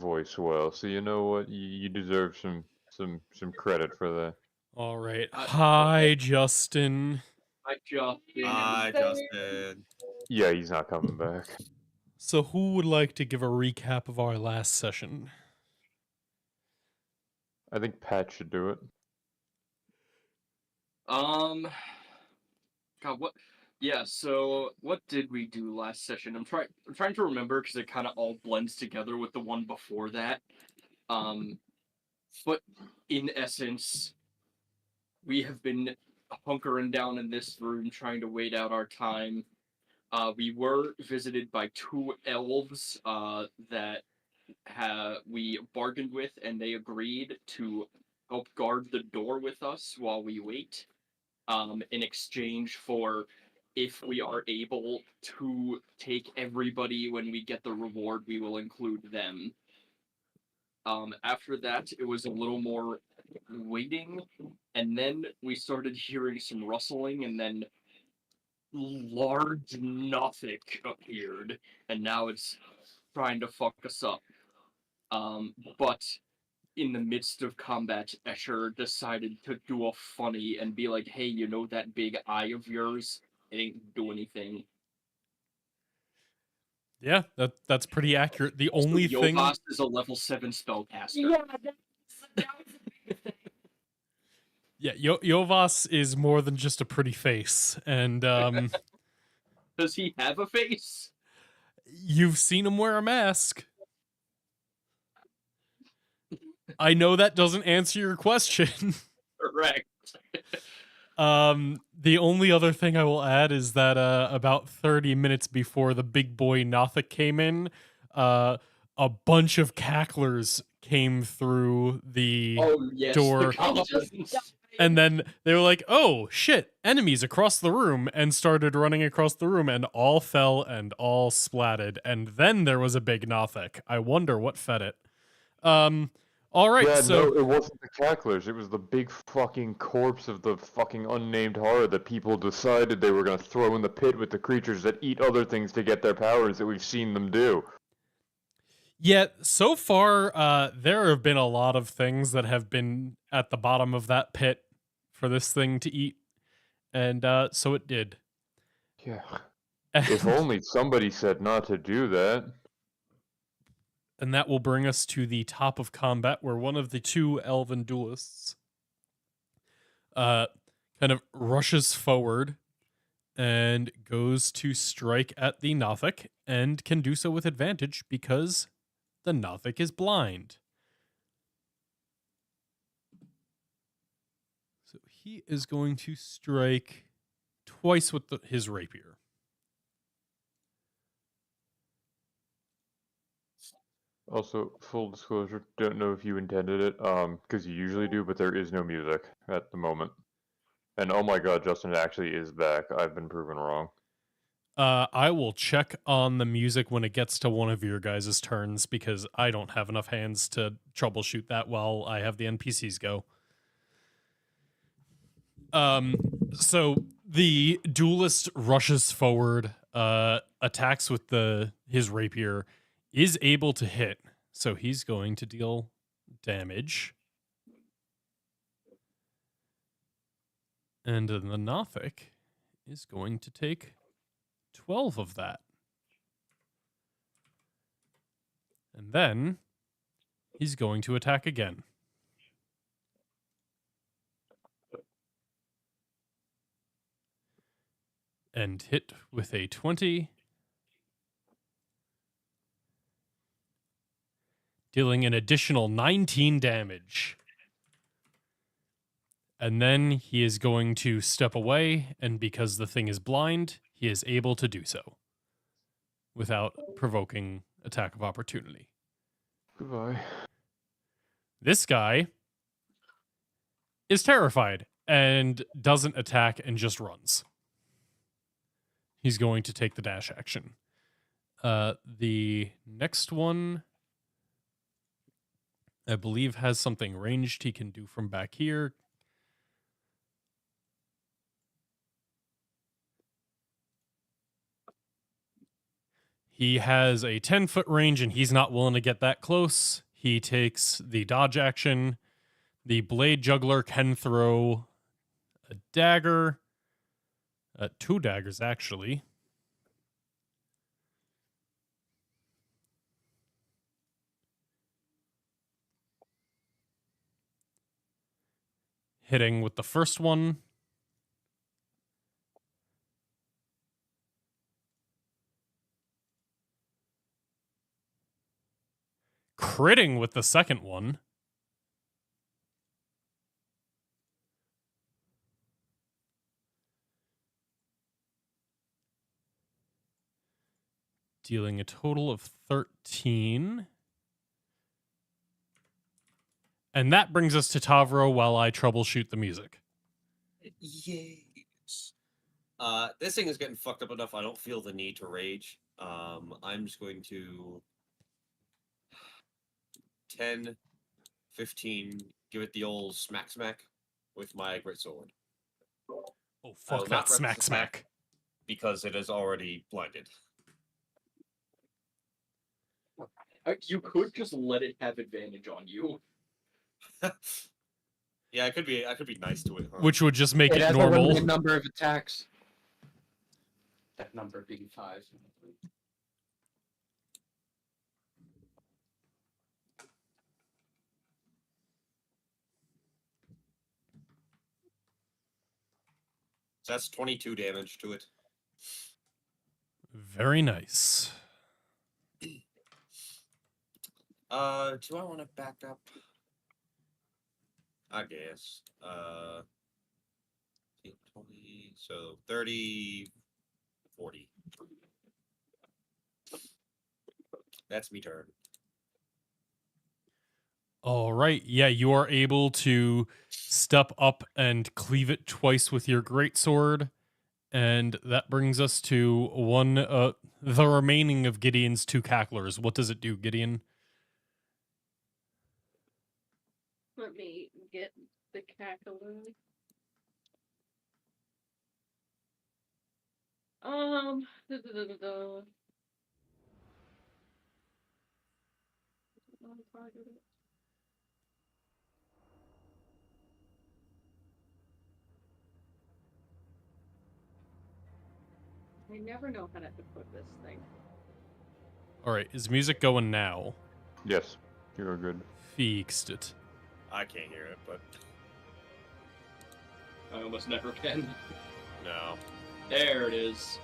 voice well, so you know what? You deserve some credit for that. All right. Okay. Hi, Justin. Hi, Justin. Hi, Justin. Yeah, he's not coming back. So, who would like to give a recap of our last session? I think Pat should do it. God, what? Yeah. So, what did we do last session? I'm trying to remember because it kind of all blends together with the one before that. Um, but in essence, we have been hunkering down in this room trying to wait out our time. We were visited by two elves that we bargained with, and they agreed to help guard the door with us while we wait. In exchange for if we are able to take everybody when we get the reward, we will include them. After that, it was a little more waiting, and then we started hearing some rustling, and then large nothic appeared, and now it's trying to fuck us up. But in the midst of combat, Escher decided to do a funny and be like, "Hey, you know that big eye of yours? It ain't do anything." Yeah, that's pretty accurate. The only So thing, Yovas is a level 7 spellcaster. Yeah, that was a big thing. yeah, Yovas is more than just a pretty face, and Does he have a face? you've seen him wear a mask. I know that doesn't answer your question. Correct. The only other thing I will add is that about 30 minutes before the big boy Nothic came in, a bunch of cacklers came through the Oh yes, door. the goblins. And then they were like, oh shit, enemies across the room, and started running across the room, and all fell and all splatted. And then there was a big Nothic. I wonder what fed it. All right, Yeah, so no, it wasn't the cacklers. It was the big fucking corpse of the fucking unnamed horror that people decided they were gonna throw in the pit with the creatures that eat other things to get their powers that we've seen them do. yeah, so far, there have been a lot of things that have been at the bottom of that pit for this thing to eat. And so it did. Yeah. If And, only somebody said not to do that. and that will bring us to the top of combat, where one of the two elven duelists uh, kind of rushes forward and goes to strike at the Nothic, and can do so with advantage because the Nothic is blind. So he is going to strike twice with his rapier. Also, full disclosure, don't know if you intended it, because you usually do, but there is no music at the moment. And oh my god, Justin actually is back. I've been proven wrong. I will check on the music when it gets to one of your guys' turns because I don't have enough hands to troubleshoot that while I have the NPCs go. So the duelist rushes forward, attacks with his rapier, is able to hit, so he's going to deal damage. And the Nothic is going to take 12 of that. And then he's going to attack again. And hit with a 20. Dealing an additional 19 damage. And then he is going to step away, and because the thing is blind, he is able to do so without provoking attack of opportunity. Goodbye. This guy is terrified and doesn't attack and just runs. He's going to take the dash action. The next one, I believe, has something ranged he can do from back here. He has a 10-foot range, and he's not willing to get that close. He takes the dodge action. The Blade Juggler can throw a dagger. 2 daggers, actually. Hitting with the first one. Critting with the second one. Dealing a total of 13. And that brings us to Tavro while I troubleshoot the music. Yes. This thing is getting fucked up enough. I don't feel the need to rage. I'm just going to 10, 15, give it the old smack with my greatsword. Oh, I fuck will that not press smack the smack. because it is already blinded. You could just let it have advantage on you. Yeah, I could be nice to it, huh? Which would just make it has a normal. limited number of attacks. That number being 5. So that's 22 damage to it. Very nice. Do I want to back up? I guess. 20, so 30, 40. That's me turn. All right. Yeah, you are able to step up and cleave it twice with your greatsword. And that brings us to the remaining of Gideon's 2 cacklers. What does it do, Gideon? Let me get the cackler. Da, da, da, da, da. I never know how to equip this thing. All right. Is music going now? Yes, you're good. Fixed it. I can't hear it, but I almost never can. no. There it is.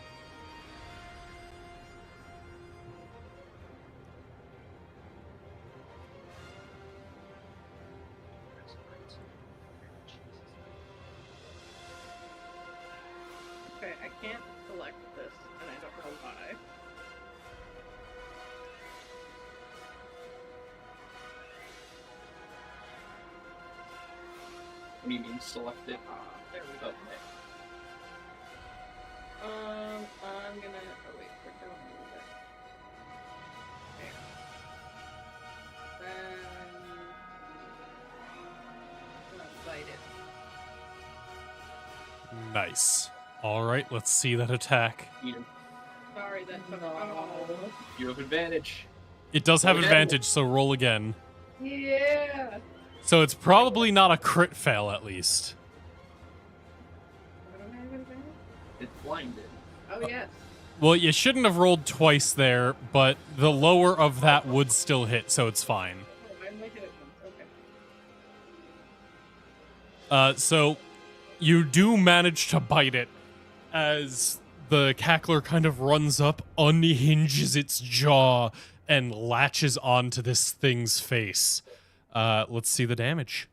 Okay, I can't select this, and I don't know why. What do you mean select it? There we go. Okay. I'm gonna. Oh wait, we're down a little bit. There. Then. I'm gonna bite it. Nice. All right. Let's see that attack. Eat him. Sorry, that took. Oh. You have advantage. It does have Roll again. advantage, so roll again. Yeah. So it's probably not a crit fail, at least. I don't have advantage. It's blinded. Oh yes. Well, you shouldn't have rolled twice there, but the lower of that would still hit, so it's fine. Oh, I'm making it once. Okay. So you do manage to bite it as the cackler kind of runs up, unhinges its jaw, and latches onto this thing's face. Let's see the damage.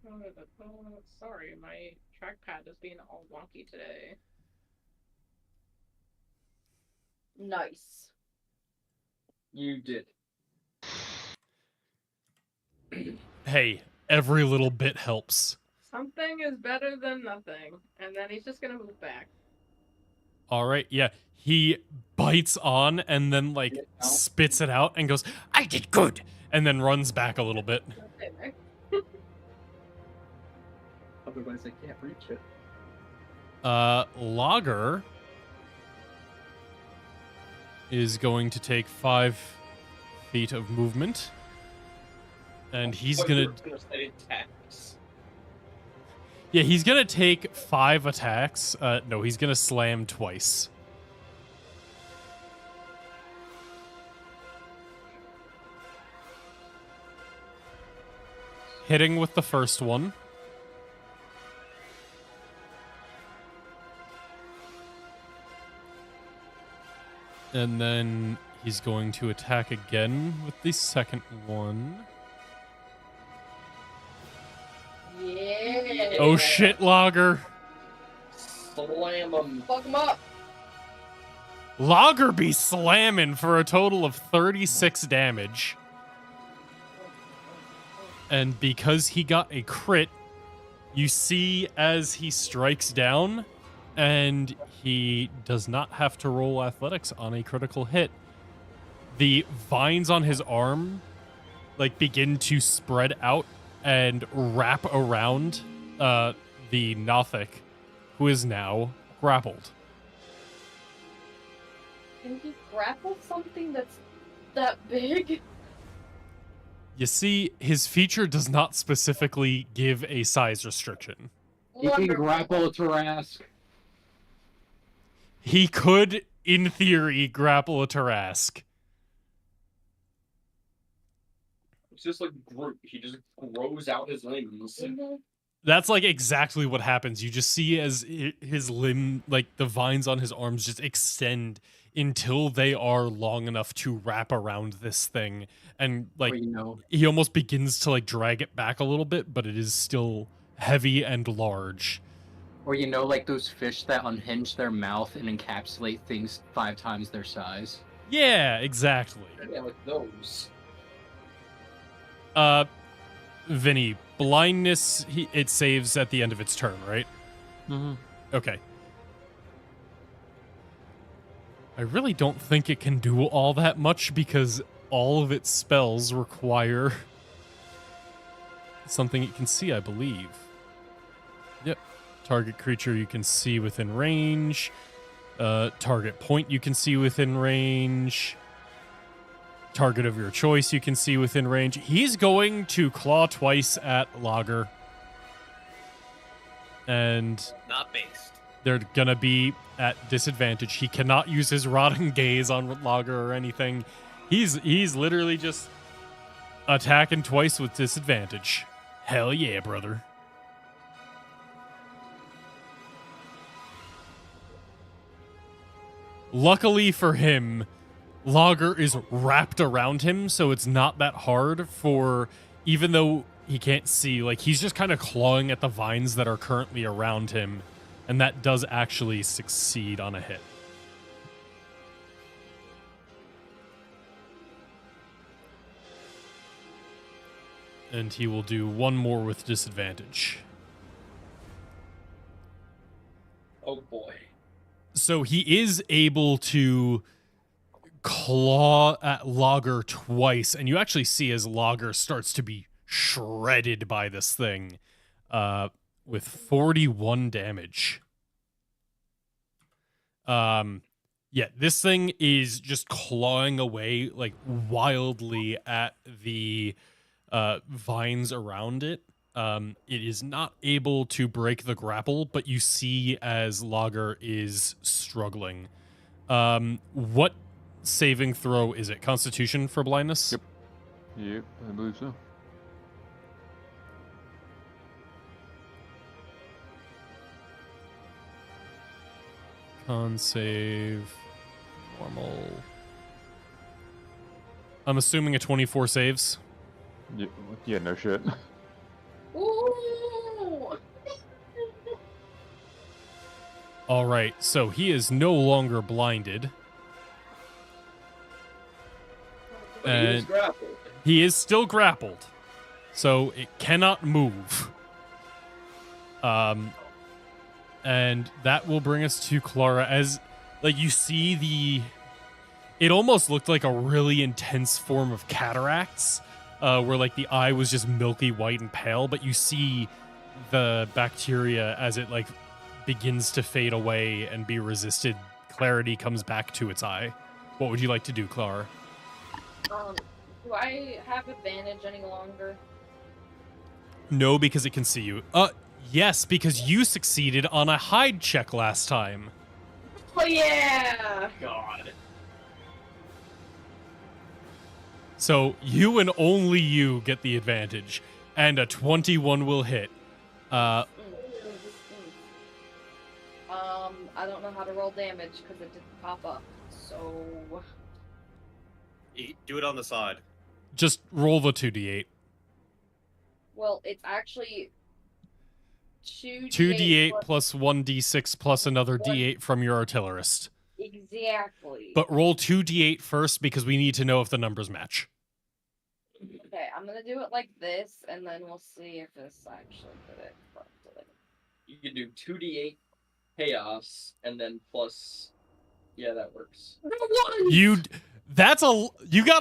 Oh, sorry, my trackpad is being all wonky today. Nice. You did. Hey, every little bit helps. Something is better than nothing. And then he's just gonna move back. All right, yeah. He bites on and then, like, spits it out and goes, I did good! And then runs back a little bit. Okay, Nick. Otherwise, I can't reach it. Logger. is going to take 5 feet of movement. And he's What, gonna... you're gonna say attacks? Yeah, he's gonna take 5 attacks. No, he's gonna slam twice. Hitting with the first one. And then he's going to attack again with the second one. Yeah. Oh shit, Lager. Slam him. Fuck him up. Lager be slamming for a total of 36 damage. And because he got a crit, you see as he strikes down, and he does not have to roll athletics on a critical hit. The vines on his arm like begin to spread out and wrap around the nothic, who is now grappled. Can he grapple something that's that big? You see, his feature does not specifically give a size restriction. He can grapple a Tarask. He could, in theory, grapple a Tarask. It's just like Groot. He just grows out his limbs. That's like exactly what happens. You just see as his limb, like the vines on his arms just extend until they are long enough to wrap around this thing. And like, Or, you know, he almost begins to like drag it back a little bit, but it is still heavy and large. or you know, like those fish that unhinge their mouth and encapsulate things 5 times their size. Yeah, exactly. Yeah, like those. Vinny, blindness, it saves at the end of its turn, right? Mm-hmm. Okay. I really don't think it can do all that much because all of its spells require something it can see, I believe. Yep. Target creature you can see within range. Target point you can see within range. Target of your choice you can see within range. He's going to claw twice at Lager. And Not based. they're gonna be at disadvantage. He cannot use his rotting gaze on Lager or anything. He's literally just attacking twice with disadvantage. Hell yeah, brother. Luckily for him, Lager is wrapped around him, so it's not that hard for, even though he can't see, like he's just kind of clawing at the vines that are currently around him, and that does actually succeed on a hit. And he will do one more with disadvantage. Oh boy. So he is able to claw at Lager twice, and you actually see as Lager starts to be shredded by this thing with 41 damage. Yeah, this thing is just clawing away like wildly at the vines around it. It is not able to break the grapple, but you see as Lager is struggling. What saving throw is it? Constitution for blindness? Yep. Yep, I believe so. Con save. Normal. I'm assuming a 24 saves. Yeah, no shit. Ooh. All right, so he is no longer blinded. But he is And grappled. he is still grappled, so it cannot move. And that will bring us to Clara as, like, you see it almost looked like a really intense form of cataracts, where, like, the eye was just milky white and pale, but you see the bacteria as it, like, begins to fade away and be resisted. Clarity comes back to its eye. What would you like to do, Clara? Do I have advantage any longer? No, because it can see you. Yes, because you succeeded on a hide check last time. Oh yeah! God. So you and only you get the advantage, and a 21 will hit. I don't know how to roll damage because it didn't pop up. So Do it on the side. Just roll the 2d8. well, it's actually 2d8 2d8 plus 1d6 plus another d8 from your artillerist. Exactly. But roll 2d8 first because we need to know if the numbers match. Okay, I'm gonna do it like this, and then we'll see if this actually did it correctly. You can do 2d8 chaos and then plus. Yeah, that works. You got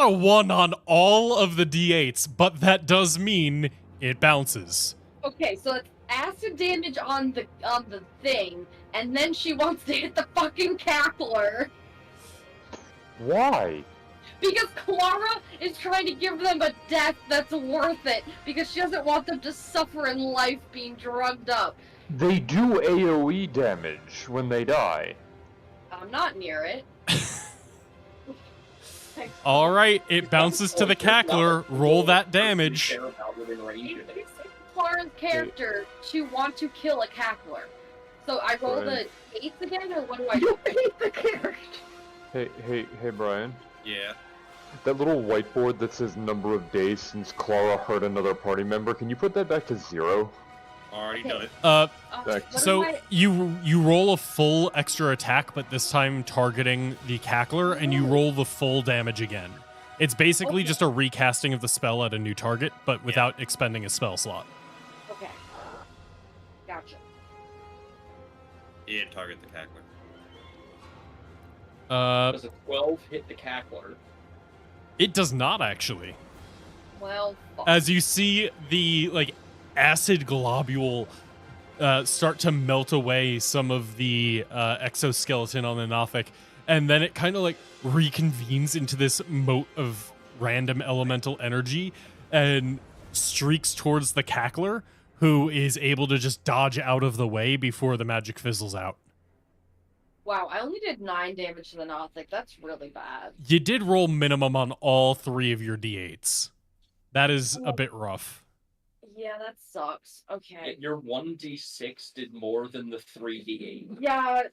a 1 on all of the d8s, but that does mean it bounces. Okay, so it's acid damage on the thing, and then she wants to hit the fucking cackler Why? because Clara is trying to give them a death that's worth it because she doesn't want them to suffer in life being drugged up. They do AoE damage when they die. I'm not near it. All right, it bounces to the cackler. Roll that damage. Care about within range of it. It's Clara's character to want to kill a cackler. So I roll Right. the 8th again, or what do I do? Hate the character. Hey, Brian. Yeah. That little whiteboard that says number of days since Clara hurt another party member, can you put that back to 0? Already done it. What So do I- you roll a full extra attack, but this time targeting the cackler, and you roll the full damage again. It's basically Okay. just a recasting of the spell at a new target, but without expending a spell slot. Okay. Gotcha. Yeah, target the cackler. Does a 12 hit the cackler? It does not actually. Well, fuck. As you see the acid globule start to melt away some of the exoskeleton on the nothic, and then it kind of reconvenes into this moat of random elemental energy and streaks towards the cackler, who is able to just dodge out of the way before the magic fizzles out. Wow, I only did 9 damage to the Nothic. That's really bad. You did roll minimum on all 3 of your d8s. That is a bit rough. Yeah, that sucks. Okay. Your 1d6 did more than the 3d8. Yeah,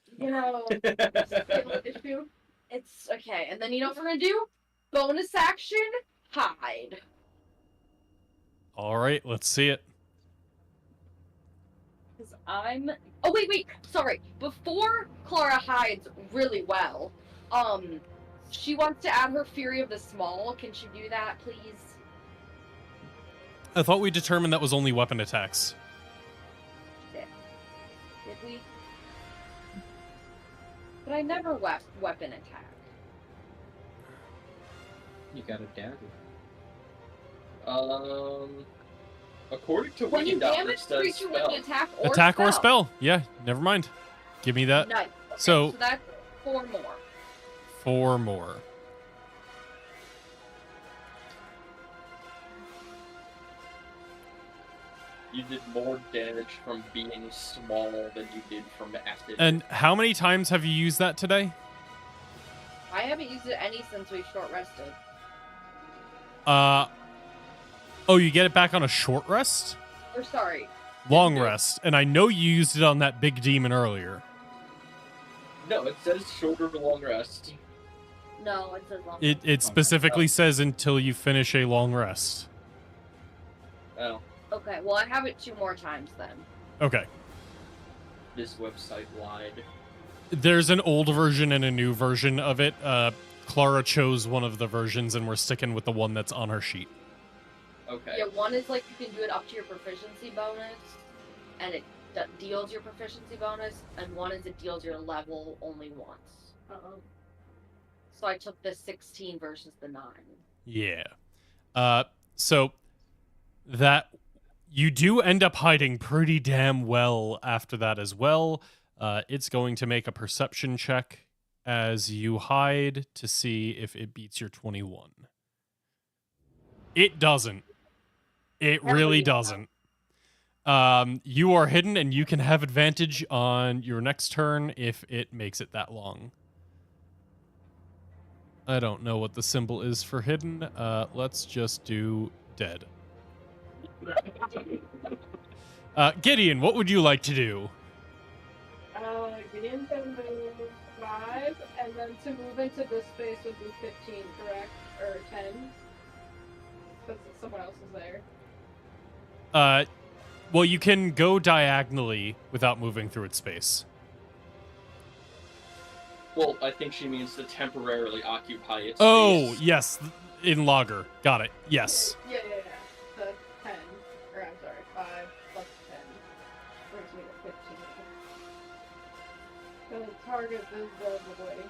issue. It's okay. And then you know what we're gonna do? Bonus action, hide. All right, let's see it. Because I'm. Oh wait. Sorry. Before Clara hides really well, she wants to add her Fury of the Small. Can she do that, please? I thought we determined that was only weapon attacks. Did we? But I never weapon attack. You got a dagger. According to When you Wiki Doctor, damage it the says creature with an spell. attack or Spell. Yeah, never mind. Give me that. Nice. Okay, So- so that's 4 more. 4 more. You did more damage from being small than you did from acid. And how many times have you used that today? I haven't used it any since we short rested. Oh, you get it back on a short rest? Or sorry. Long rest. And I know you used it on that big demon earlier. No, it says shorter to long rest. No, it says long. It specifically says until you finish a long rest. Oh, Okay, well I have it 2 more times then. Okay. this website lied. There's an old version and a new version of it. Clara chose one of the versions, and we're sticking with the one that's on her sheet. Okay. Yeah, one is like you can do it up to your proficiency bonus, and it deals your proficiency bonus, and one is it deals your level only once. So I took the 16 versus the 9. Yeah. So that you do end up hiding pretty damn well after that as well. It's going to make a perception check. as you hide to see if it beats your 21. It doesn't. It really doesn't. You are hidden, and you can have advantage on your next turn if it makes it that long. I don't know what the symbol is for hidden. Let's just do dead. Gideon, what would you like to do? Gideon can move 5, and then to move into this space would be 15, correct? Or 10? Because someone else is there. Well, you can go diagonally without moving through its space. Well, I think she means to temporarily occupy its Oh, space. yes. In Lager. Got it. Yes. Yeah. The 10. Or I'm sorry, 5 plus 10 brings me to 15. The target is visibly.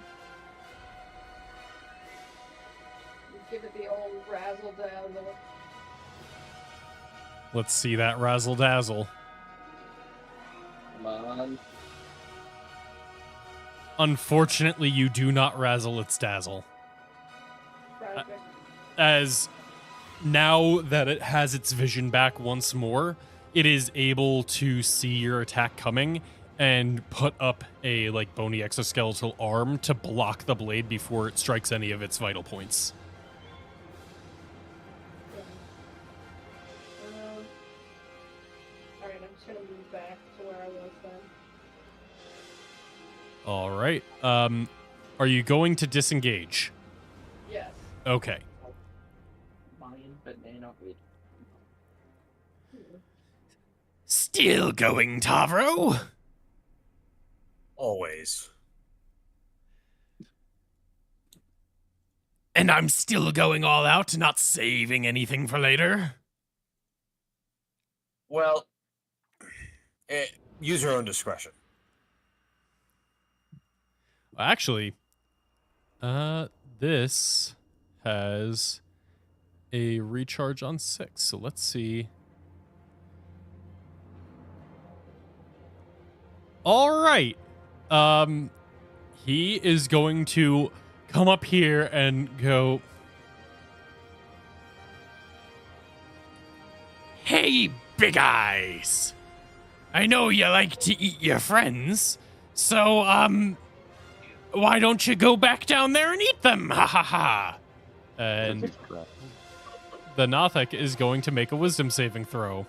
Give it the old razzle dazzle. Let's see that razzle dazzle. Come on. Unfortunately, you do not razzle its dazzle. Tragic. As now that it has its vision back once more, it is able to see your attack coming and put up a bony exoskeletal arm to block the blade before it strikes any of its vital points. Alright, I'm just gonna move back to where I was then. All right. Are you going to disengage? Yes. Okay. Lion banana weed. Still going, Tavro? Always. And I'm still going all out, not saving anything for later? Well, use your own discretion. Actually, this has a recharge on 6, so let's see. All right. He is going to come up here and go, "Hey, Big Eyes. I know you like to eat your friends, so, why don't you go back down there and eat them? Ha ha ha." And the Nothic is going to make a wisdom saving throw.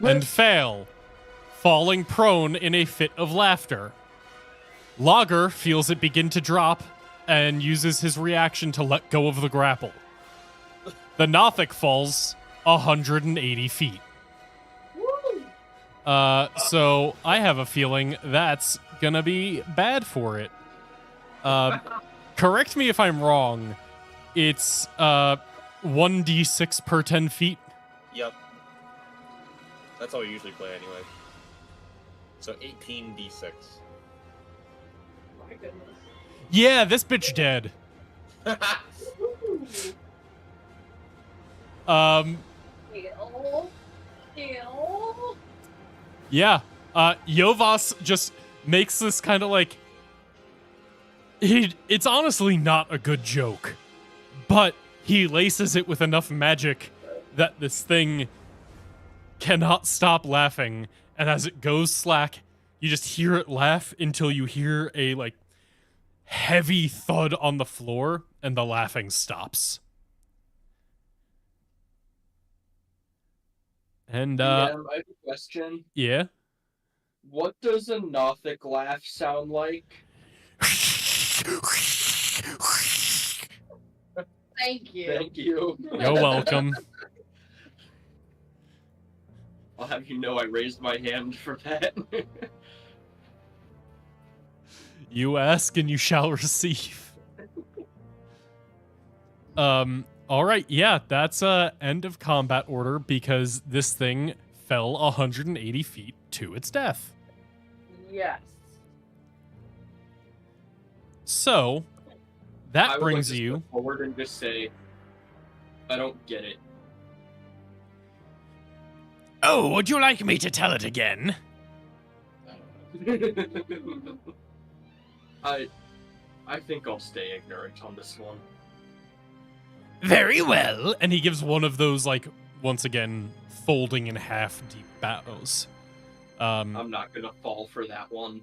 And fail, falling prone in a fit of laughter. Lager feels it begin to drop and uses his reaction to let go of the grapple. The Nothic falls 180 feet. So I have a feeling that's gonna be bad for it. Correct me if I'm wrong. It's 1d6 per 10 feet. Yep. That's how we usually play anyway. So 18d6. My goodness. Yeah, this bitch dead. Ew. Yeah. Yovas just makes this kind of it's honestly not a good joke, but he laces it with enough magic that this thing cannot stop laughing, and as it goes slack, you just hear it laugh until you hear a heavy thud on the floor, and the laughing stops. And I have a question. yeah. What does a Nothic laugh sound like? Thank you. Thank you. You're welcome. I'll have you know I raised my hand for that. You ask and you shall receive. All right, yeah, that's end of combat order because this thing fell 180 feet to its death. Yes. So I that would brings like to you. step forward and just say, I don't get it. Oh, would you like me to tell it again? I think I'll stay ignorant on this one. Very well. And he gives one of those, like, once again, folding in half deep bows. I'm not gonna fall for that one.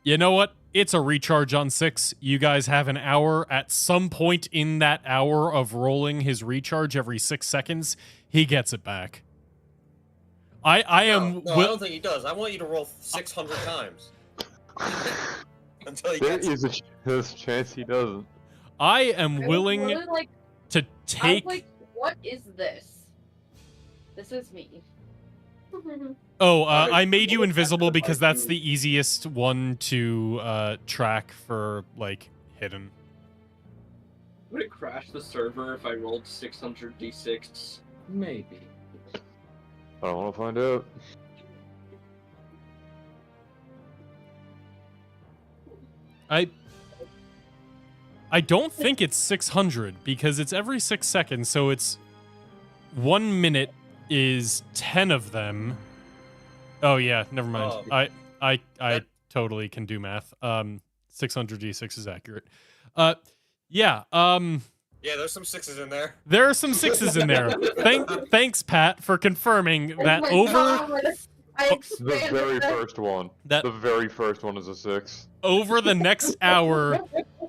You know what? It's a recharge on 6. You guys have an hour. At some point in that hour of rolling his recharge every 6 seconds, he gets it back. I am... No, I don't think he does. I want you to roll 600 times. Until he gets it. There's a chance he doesn't. I am willing Really, like, to I was take... like, what is this? This is me. Oh, I made you invisible because that's the easiest one to track for, like, hidden. Would it crash the server if I rolled 600 d6? Maybe. I don't want to find out. I don't think it's 600 because it's every 6 seconds, so it's 1 minute is 10 of them. Oh yeah, never mind. Oh. I totally can do math. 600 d6 is accurate. Yeah. Yeah, there's some 6s in there. There are some 6s in there. Thanks, Pat, for confirming that Oh my over God. I The expanded very that. first one. That- The very first one is a 6. over the next hour,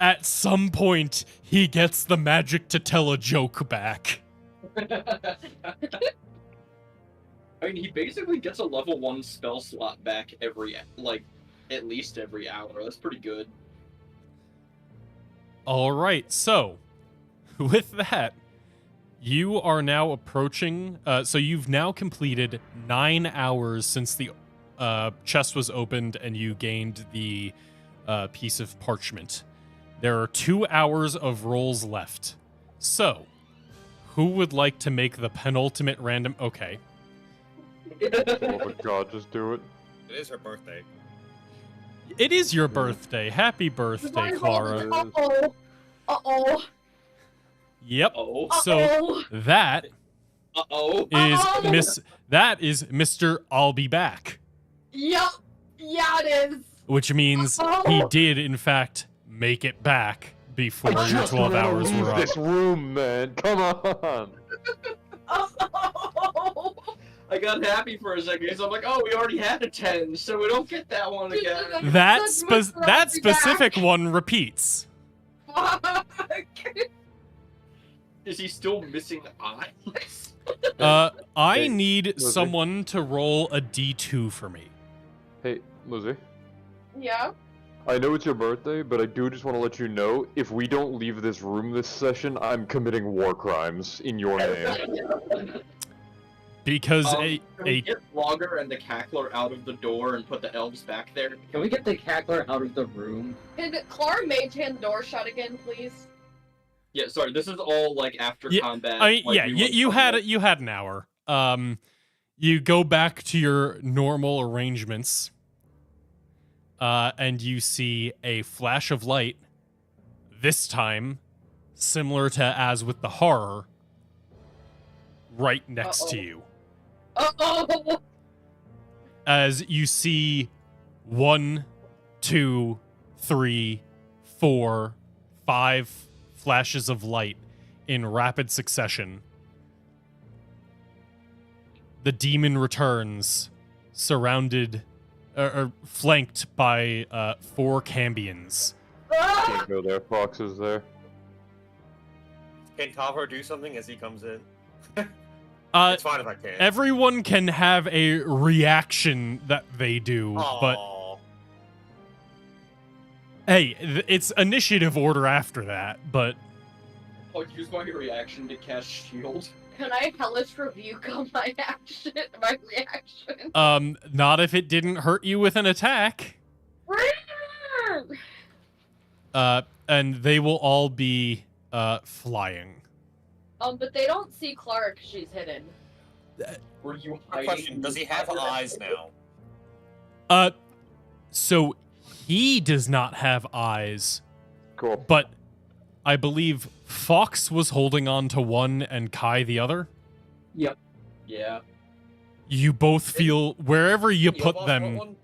at some point, he gets the magic to tell a joke back. I mean, he basically gets a level 1 spell slot back every, like, at least every hour. That's pretty good. All right, so with that, you are now approaching. So you've now completed 9 hours since the chest was opened and you gained the piece of parchment. There are 2 hours of rolls left. So, who would like to make the penultimate random? Okay. Oh my god, just do it. It is her birthday. It is your birthday. Happy birthday, Clara. Uh-oh. Uh-oh. Yep. Oh. So Uh-oh. that Uh-oh. is Mr. I'll be back, Yep. Yeah, it is. which means he did in fact make it back before your Just 12 wanna hours leave were up. this room, man. Come on. Oh. I got happy for a second because I'm like, oh, we already had a 10, so we don't get that one again. That specific one repeats. Fuck. Is he still missing eyes? I Hey, need Lizzie. someone to roll a d2 for me. Hey, Lizzie. Yeah. I know it's your birthday, but I do just want to let you know, if we don't leave this room this session, I'm committing war crimes in your name. Because Can we get Logger and the Cackler out of the door and put the elves back there? Can we get the cackler out of the room? Can Clara mage hand the door shut again, please? Yeah, sorry, this is all, like, after Yeah, combat. I like, yeah, we you went had from, you had an hour. You go back to your normal arrangements, and you see a flash of light. This time, similar to as with the horror, right next to Uh-oh. you. Uh-oh. As you see 1, 2, 3, 4, 5 flashes of light in rapid succession. The demon returns, surrounded or flanked by 4 Cambions. Can't go there. Fox is there. Can Kavra do something as he comes in? It's fine if I can. Everyone can have a reaction that they do, but Aw. hey, it's initiative order after that, but I'll use my reaction to cast shield. Can I hellish rebuke on my action? My reaction? not if it didn't hurt you with an attack. And they will all be flying. But they don't see Clara because she's hidden. Were you Quick hiding? question, does he have eyes now? So he does not have eyes, Cool. but I believe Fox was holding on to one and Kai the other. Yep. Yeah. You both feel wherever you Didn't put Yovas them. want one?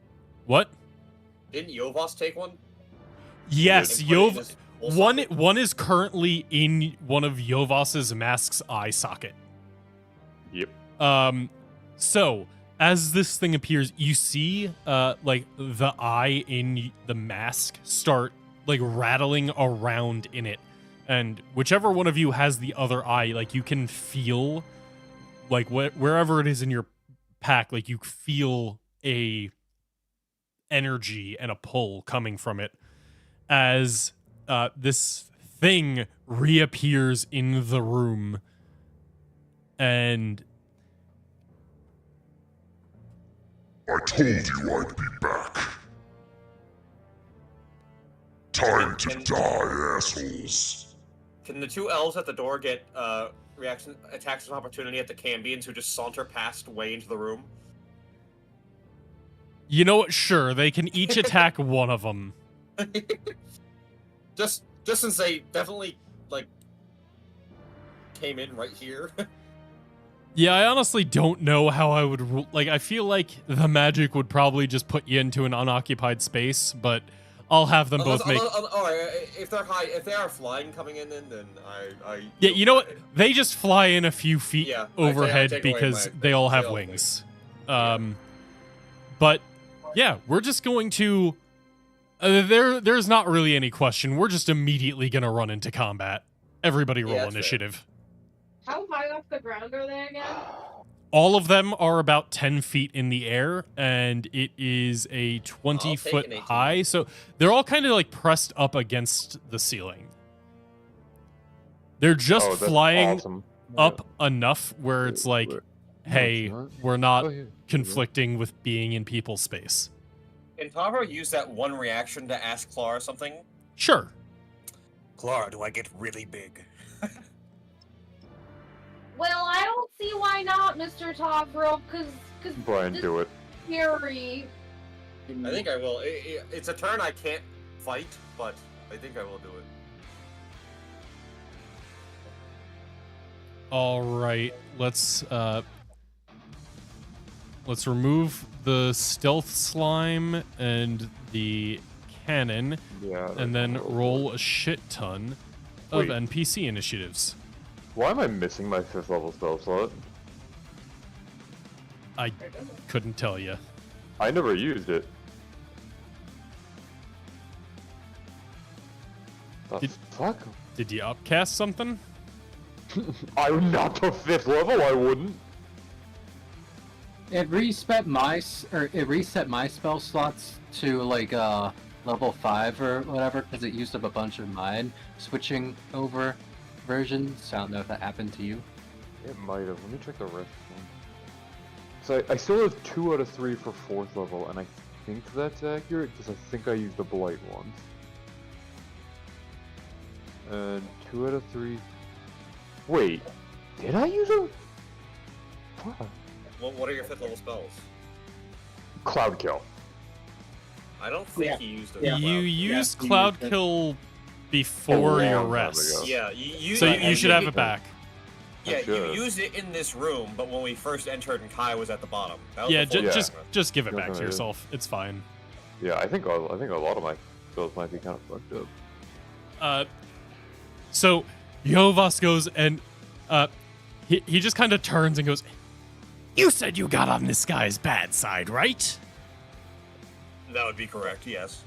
What? Didn't Yovas take one? Yes, And put it in his wall socket. one is currently in one of Yovas's mask's eye socket. Yep. So as this thing appears, you see like the eye in the mask start like rattling around in it. And whichever one of you has the other eye, like you can feel like wherever it is in your pack, like you feel a energy and a pull coming from it as this thing reappears in the room. And I told you I'd be back. Time to die, assholes. Can the two elves at the door get attacks of opportunity at the Cambians who just saunter past way into the room? you know what? Sure, they can each attack one of them. Just since they definitely like came in right here. Yeah, I honestly don't know how I would like. I feel like the magic would probably just put you into an unoccupied space, but I'll have them both make. If they are flying coming in, then I. Yeah, you know what? They just fly in a few feet Yeah, overhead take away because my- they all have they all wings. Yeah. But yeah, we're just going to. There's not really any question. We're just immediately gonna run into combat. Everybody roll Yeah, that's fair. initiative. How high off the ground are they again? All of them are about 10 feet in the air, and it is a 20-foot an 18. high. So they're all kind of like pressed up against the ceiling. They're just Oh, that's flying awesome. up enough where it's like, hey, we're not Oh, yeah. conflicting with being in people's space. Can Tavro use that one reaction to ask Clara something? Sure. Clara, do I get really big? Well, I don't see why not, Mr. Tavro, because Brian, do it. Fury. I think I will. It's a turn I can't fight, but I think I will do it. All right. Let's remove the stealth slime and the cannon, Yeah. and then roll a shit ton of Wait. NPC initiatives. Why am I missing my 5th level spell slot? I couldn't tell you. I never used it. The Did- fuck? Did you upcast something? I would not to 5th level. I wouldn't. It reset my spell slots to like level 5 or whatever because it used up a bunch of mine switching over versions. I don't know if that happened to you. It might have. Let me check the rest. So I still have 2 out of 3 for 4th level, and I think that's accurate because I think I used the blight ones. And 2 out of 3. Wait, did I use them? What? What are your 5th level spells? Cloud kill. I don't think he used it. You used you Cloud used it. Kill before A your long time rest. ago. Yeah, you So you should have it back. Yeah, you should. used it in this room, but when we first entered and Kai was at the bottom. That was Yeah, before Yeah. just give it Go back for to it. yourself. It's fine. Yeah, I think a lot of my spells might be kind of fucked up. So Yovas goes and he just kind of turns and goes, "You said you got on this guy's bad side, right?" That would be correct, yes.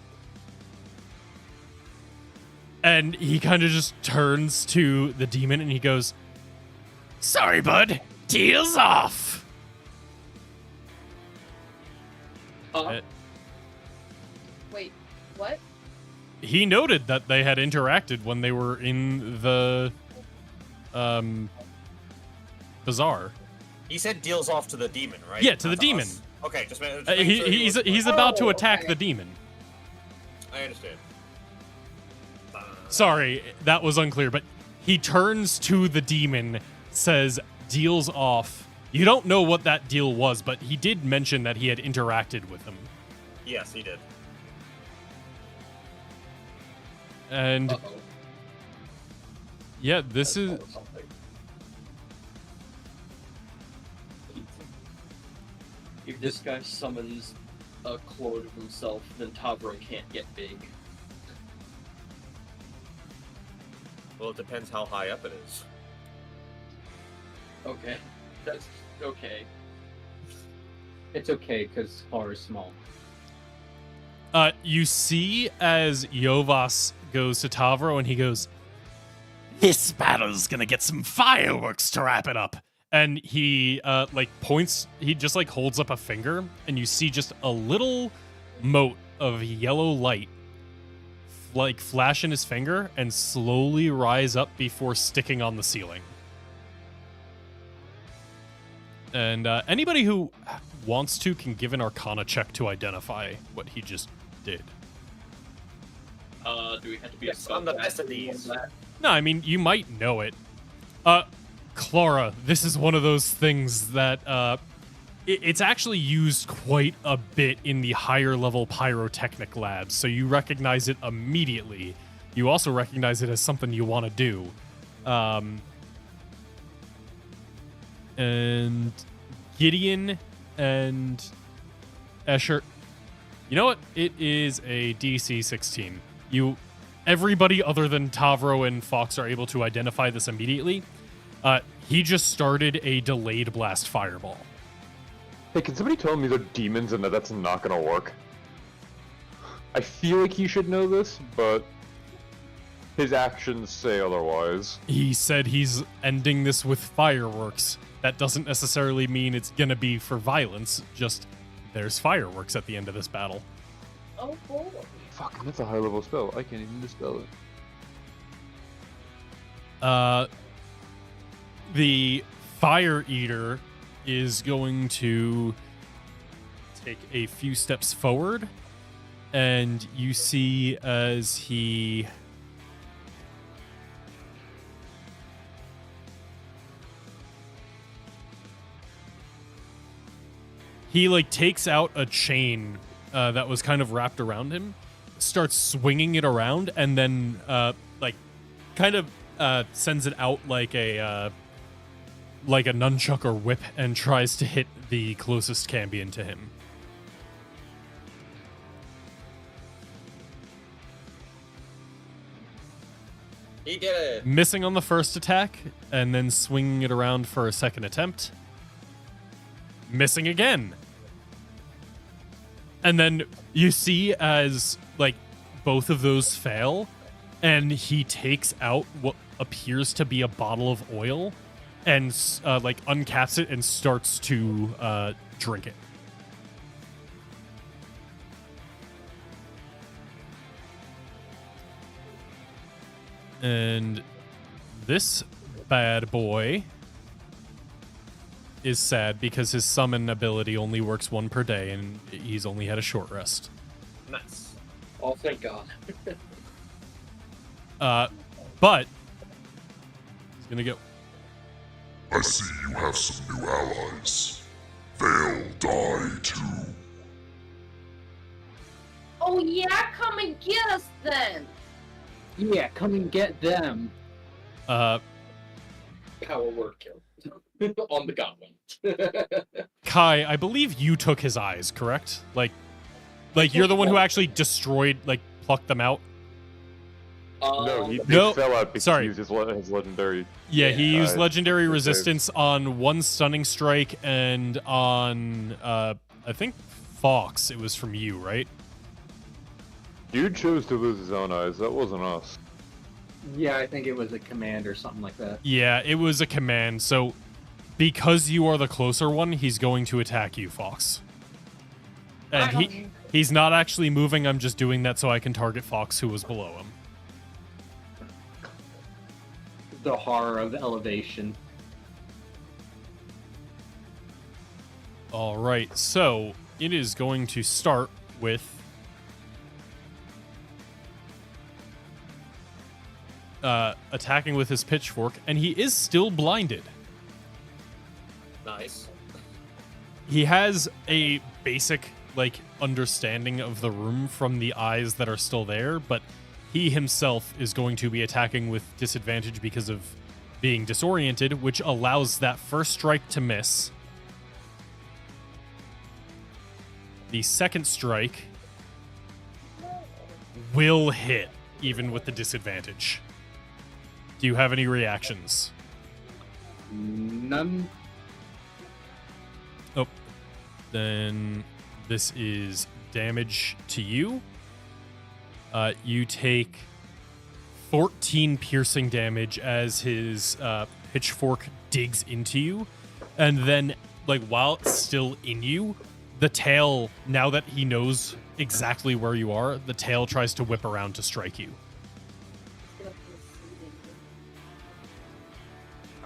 And he kind of just turns to the demon and he goes, "Sorry, bud. Deal's off." Wait, what? He noted that they had interacted when they were in the bazaar. He said deals off to the demon, right? Yeah, to Not the demon. us. Okay, just making He's sure he's about to Oh, attack okay. the demon. I understand. Sorry, that was unclear, but he turns to the demon, says, "Deal's off." You don't know what that deal was, but he did mention that he had interacted with him. Yes, he did. And Uh-oh. yeah, this is Or something. If this guy summons a clone of himself, then Tavro can't get big. Well, it depends how high up it is. Okay. That's okay. It's okay because Clara is small. You see as Yovas goes to Tavro and he goes, "This battle's gonna get some fireworks to wrap it up." And he points, he just holds up a finger, and you see just a little mote of yellow light flash in his finger and slowly rise up before sticking on the ceiling. And anybody who wants to can give an Arcana check to identify what he just did. Do we have to be Yes, I'm the best at these. No, I mean, you might know it. Clara, this is one of those things that it's actually used quite a bit in the higher level pyrotechnic labs, so you recognize it immediately. You also recognize it as something you want to do. And Gideon and Escher, you know what? It is a DC 16. Everybody other than Tavro and Fox are able to identify this immediately. He just started a delayed blast fireball. Hey, can somebody tell me they're demons and that's not gonna work? I feel like he should know this, but his actions say otherwise. He said he's ending this with fireworks. That doesn't necessarily mean it's gonna be for violence, just there's fireworks at the end of this battle. Oh, boy. Fuck, that's a high level spell. I can't even dispel it. The Fire Eater is going to take a few steps forward, and you see as he takes out a chain that was kind of wrapped around him, starts swinging it around, and then sends it out like a nunchuck or whip and tries to hit the closest Cambion to him. He did it. Missing on the first attack, and then swinging it around for a second attempt. Missing again. And then you see as, both of those fail, and he takes out what appears to be a bottle of oil and, uncaps it and starts to drink it. And this bad boy is sad because his summon ability only works one per day, and he's only had a short rest. Nice. Oh, thank God. But he's gonna go. I see you have some new allies. They'll die too. Oh, yeah, come and get us then. Yeah, come and get them. Power word kill. On the goblin. Kai, I believe you took his eyes, correct? You're the one who actually destroyed, plucked them out. No, they no, fell out because sorry. he used his legendary. Yeah, he used legendary to resistance on one stunning strike and on, I think, Fox. It was from you, right? Dude chose to lose his own eyes. That wasn't us. Yeah, I think it was a command or something like that. Yeah, it was a command. So, because you are the closer one, he's going to attack you, Fox. And he's not actually moving. I'm just doing that so I can target Fox, who was below him. The horror of elevation. All right, so it is going to start with attacking with his pitchfork, and he is still blinded. Nice. He has a basic understanding of the room from the eyes that are still there, but he himself is going to be attacking with disadvantage because of being disoriented, which allows that first strike to miss. The second strike will hit, even with the disadvantage. Do you have any reactions? None. Oh, then this is damage to you. You take 14 piercing damage as his pitchfork digs into you, and then, like, while it's still in you, the tail, now that he knows exactly where you are, the tail tries to whip around to strike you.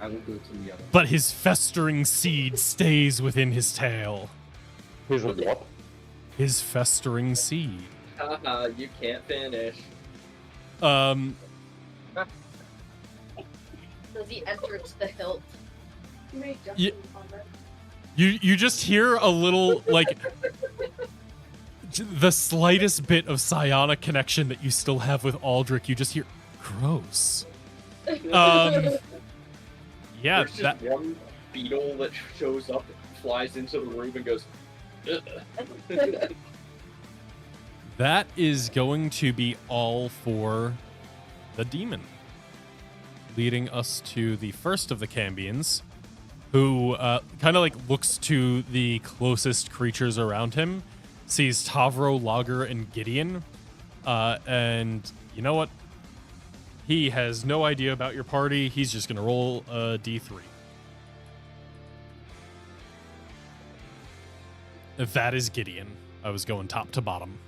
I will go to the other. But his festering seed stays within his tail. Here's a what? His festering seed. Haha, you can't finish. Does he enter to the hilt? You made Ye- Justin comment. You just hear a little, like, the slightest bit of psionic connection that you still have with Aldrich. You just hear, gross. Yeah, There's just one beetle that shows up, flies into the room, and goes. "Ugh." that is going to be all for the demon. Leading us to the first of the Cambions, who kind of like looks to the closest creatures around him, sees Tavro, Lager, and Gideon, and you know what? He has no idea about your party. He's just going to roll a d3. That is Gideon. I was going top to bottom.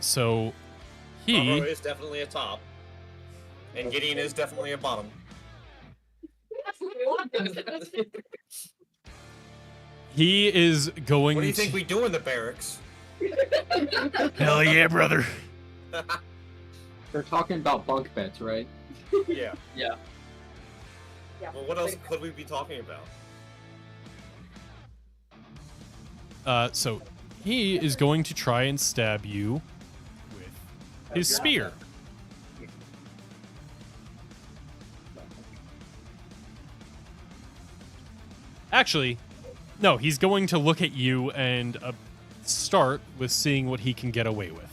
So he Tavro is definitely a top, and Gideon is definitely a bottom. he is going. What do you think we do in the barracks? Hell yeah, brother. We're talking about bunk beds, right? Yeah. Yeah. Well, what else could we be talking about? So he is going to try and stab you with his spear. Actually, no, he's going to look at you and start with seeing what he can get away with.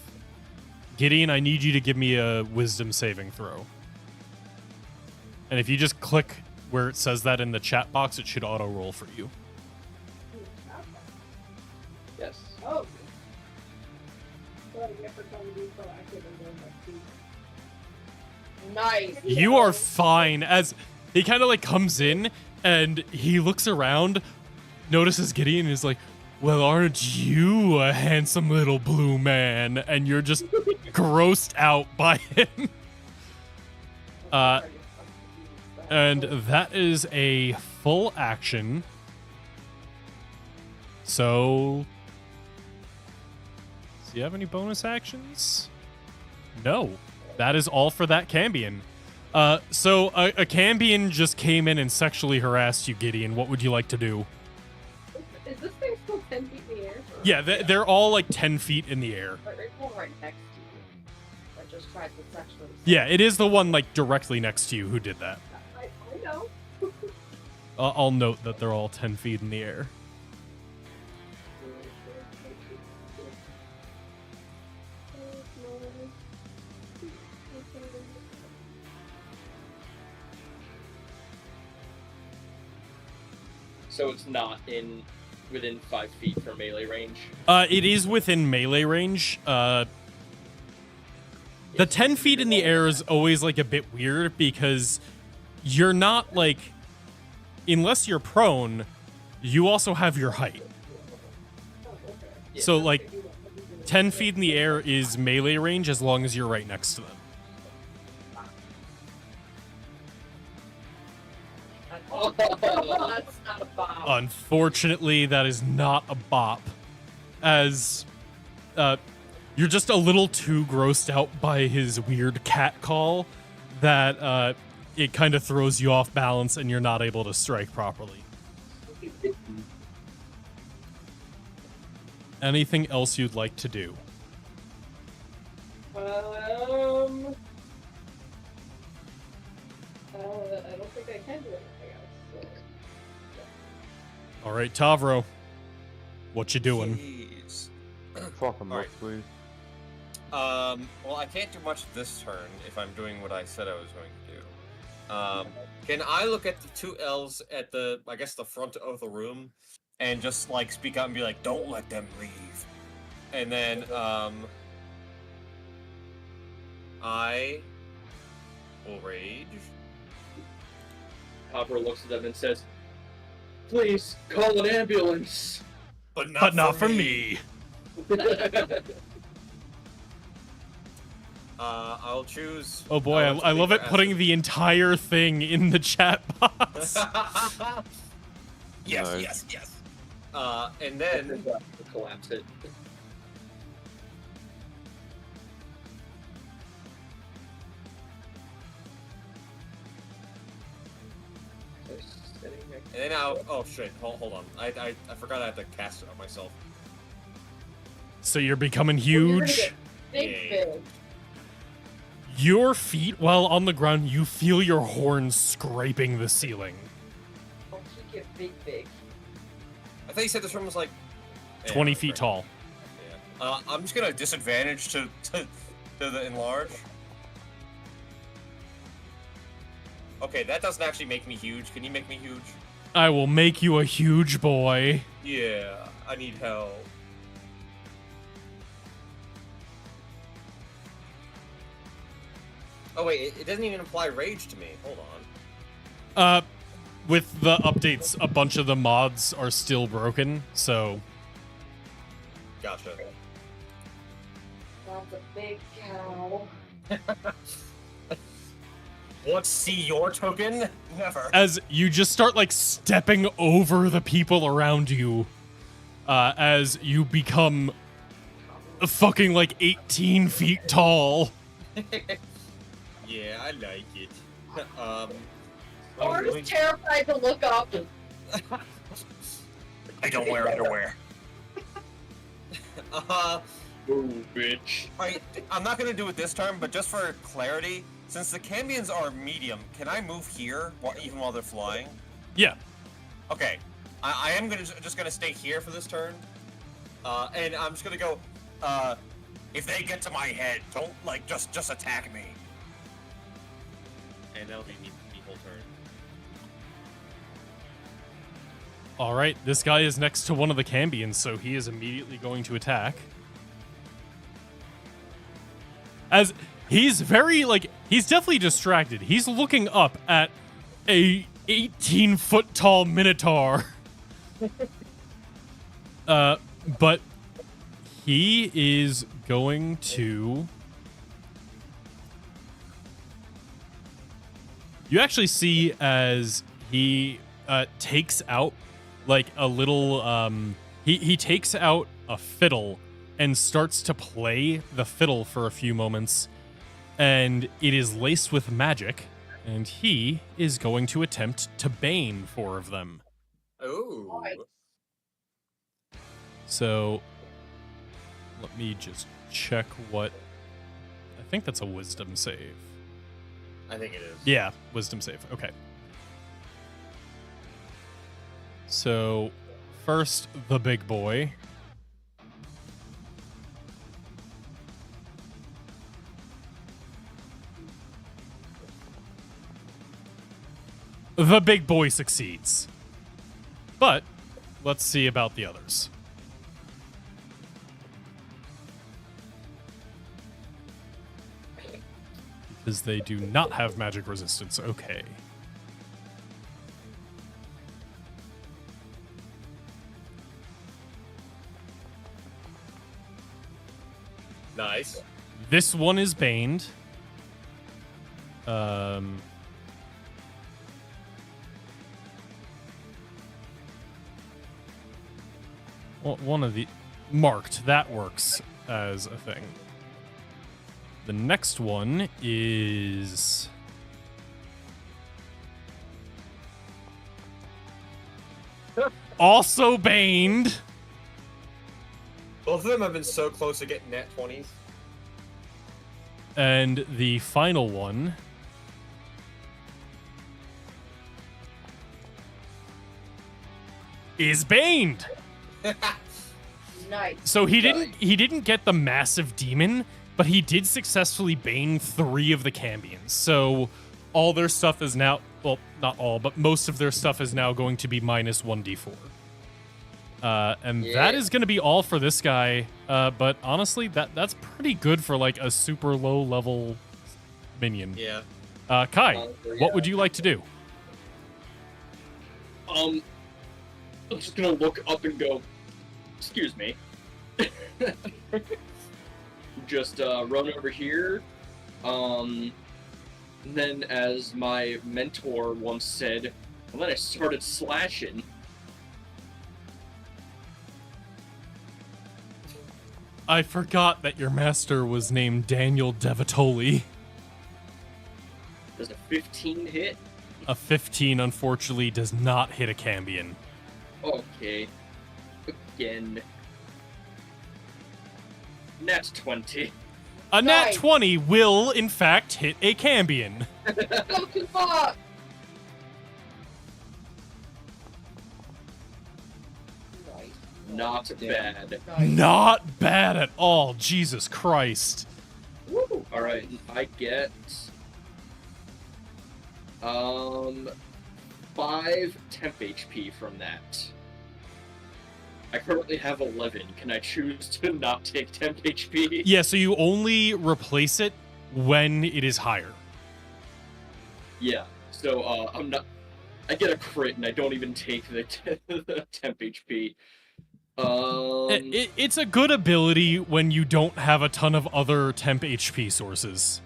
Gideon, I need you to give me a wisdom saving throw. And if you just click where it says that in the chat box, it should auto roll for you. Yes. Oh. Well, you have to try to be proactive and then Nice. You are fine. As he kind of like comes in and he looks around, notices Gideon and is like, well, aren't you a handsome little blue man? And you're just grossed out by him. And that is a full action. So, does he have any bonus actions? No. That is all for that Cambion. So a Cambion just came in and sexually harassed you, Gideon. What would you like to do? Is this thing still 10 feet in the air? Yeah, they're all like 10 feet in the air. But there's one right next to you that just tried to sexually. Yeah, it is the one like directly next to you who did that. I know. I'll note that they're all 10 feet in the air. So it's not within 5 feet from melee range. It is within melee range. The 10 feet in the air is always like a bit weird because you're not like, unless you're prone, you also have your height. So like 10 feet in the air is melee range as long as you're right next to them. That's not a bomb. Unfortunately, that is not a bop, as you're just a little too grossed out by his weird cat call that it kind of throws you off balance and you're not able to strike properly. Anything else you'd like to do? I don't think I can do anything else. All right, Tavro, what you doing? Jeez. Fuck him Alright. up, please. Well, I can't do much this turn if I'm doing what I said I was going to do. Can I look at the two elves at the, I guess, the front of the room, and just like speak out and be like, "Don't let them leave," and then I will rage. Hopper looks at them and says, "Please call an ambulance." But not for me. I'll choose. Oh boy, I love it putting the entire thing in the chat box. Yes, Nice. yes, yes. And then collapse it. And then I'll. Oh shit! Hold on. I forgot I had to cast it on myself. So you're becoming You're gonna huge. get big. Your feet, while on the ground, you feel your horns scraping the ceiling. Oh, he get big. I thought you said this room was like 20 feet tall. Yeah. I'm just gonna disadvantage to the enlarge. Okay, that doesn't actually make me huge. Can you make me huge? I will make you a huge boy. Yeah, I need help. Oh wait, it doesn't even apply rage to me. Hold on. With the updates, a bunch of the mods are still broken, so Gotcha. That's a big cow. Want to see your token? Never. as you just start like stepping over the people around you, as you become fucking like 18 feet tall. Yeah, I like it. Or is terrified to look up. I don't wear underwear. Ooh, bitch. Alright, I'm not gonna do it this turn, but just for clarity, since the Cambions are medium, can I move here even while they're flying? Yeah. Okay, I am just gonna stay here for this turn, and I'm just gonna go. If they get to my head, don't like just attack me. And that'll be me whole turn. All right, this guy is next to one of the Cambions, so he is immediately going to attack. As he's very, like, he's definitely distracted. He's looking up at a 18-foot tall Minotaur. But he is going to... You actually see as he takes out like a little he takes out a fiddle and starts to play the fiddle for a few moments, and it is laced with magic, and he is going to attempt to bane 4 of them. Ooh. So let me just check what I think that's a wisdom save. I think it is. Yeah, wisdom save. Okay. So, first, the big boy. The big boy succeeds. But, let's see about the others. Because they do not have magic resistance. Okay. Nice. This one is baned. One of the marked, that works as a thing. The next one is also baned. Both of them have been so close to getting net 20s. And the final one is baned. Nice. So he didn't get the massive demon. but he did successfully bane 3 of the Cambions. So all their stuff is now, well, not all, but most of their stuff is now going to be minus 1d4. And that is going to be all for this guy. But honestly, that's pretty good for like a super low level minion. Yeah. Kai, what would you like to do? I'm just gonna look up and go, excuse me. Just run over here. And then, as my mentor once said, and then I started slashing. I forgot that your master was named Daniel Devatoli. Does a 15 hit? A 15, unfortunately, does not hit a Cambion. Okay. Again. Nat 20. A nat Nice. 20 will, in fact, hit a Cambion. Fucking fuck! Nice. Not bad. Not bad at all. Jesus Christ. Woo! Alright, I get 5 temp HP from that. I currently have 11. Can I choose to not take temp HP? Yeah, so you only replace it when it is higher. Yeah. So I'm not. I get a crit and I don't even take the temp HP. It's a good ability when you don't have a ton of other temp HP sources.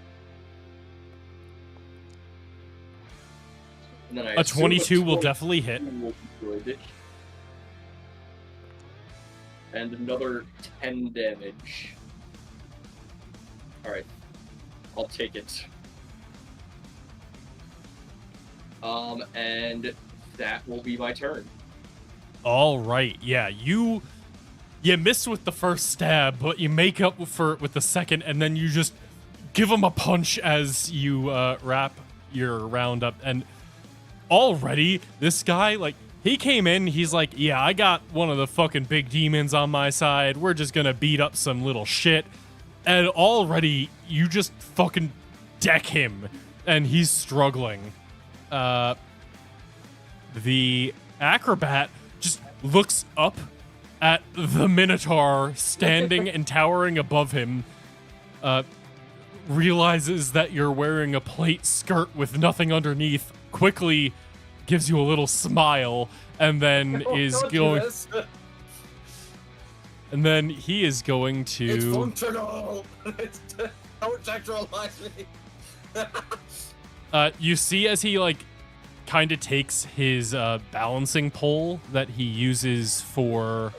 And then I A assume 22 will definitely hit. will be good. And another 10 damage. Alright. I'll take it. And that will be my turn. All right, yeah, you miss with the first stab, but you make up for it with the second, and then you just give him a punch as you wrap your round up. And already, this guy, like, he came in, he's like, yeah, I got one of the fucking big demons on my side. We're just gonna beat up some little shit. And already, you just fucking deck him, and he's struggling. The acrobat just looks up at the Minotaur standing and towering above him, realizes that you're wearing a plate skirt with nothing underneath, quickly gives you a little smile, and then is going... And then he is going It's to... functional! Don't sexualize me! You see as he, like, kind of takes his balancing pole that he uses for,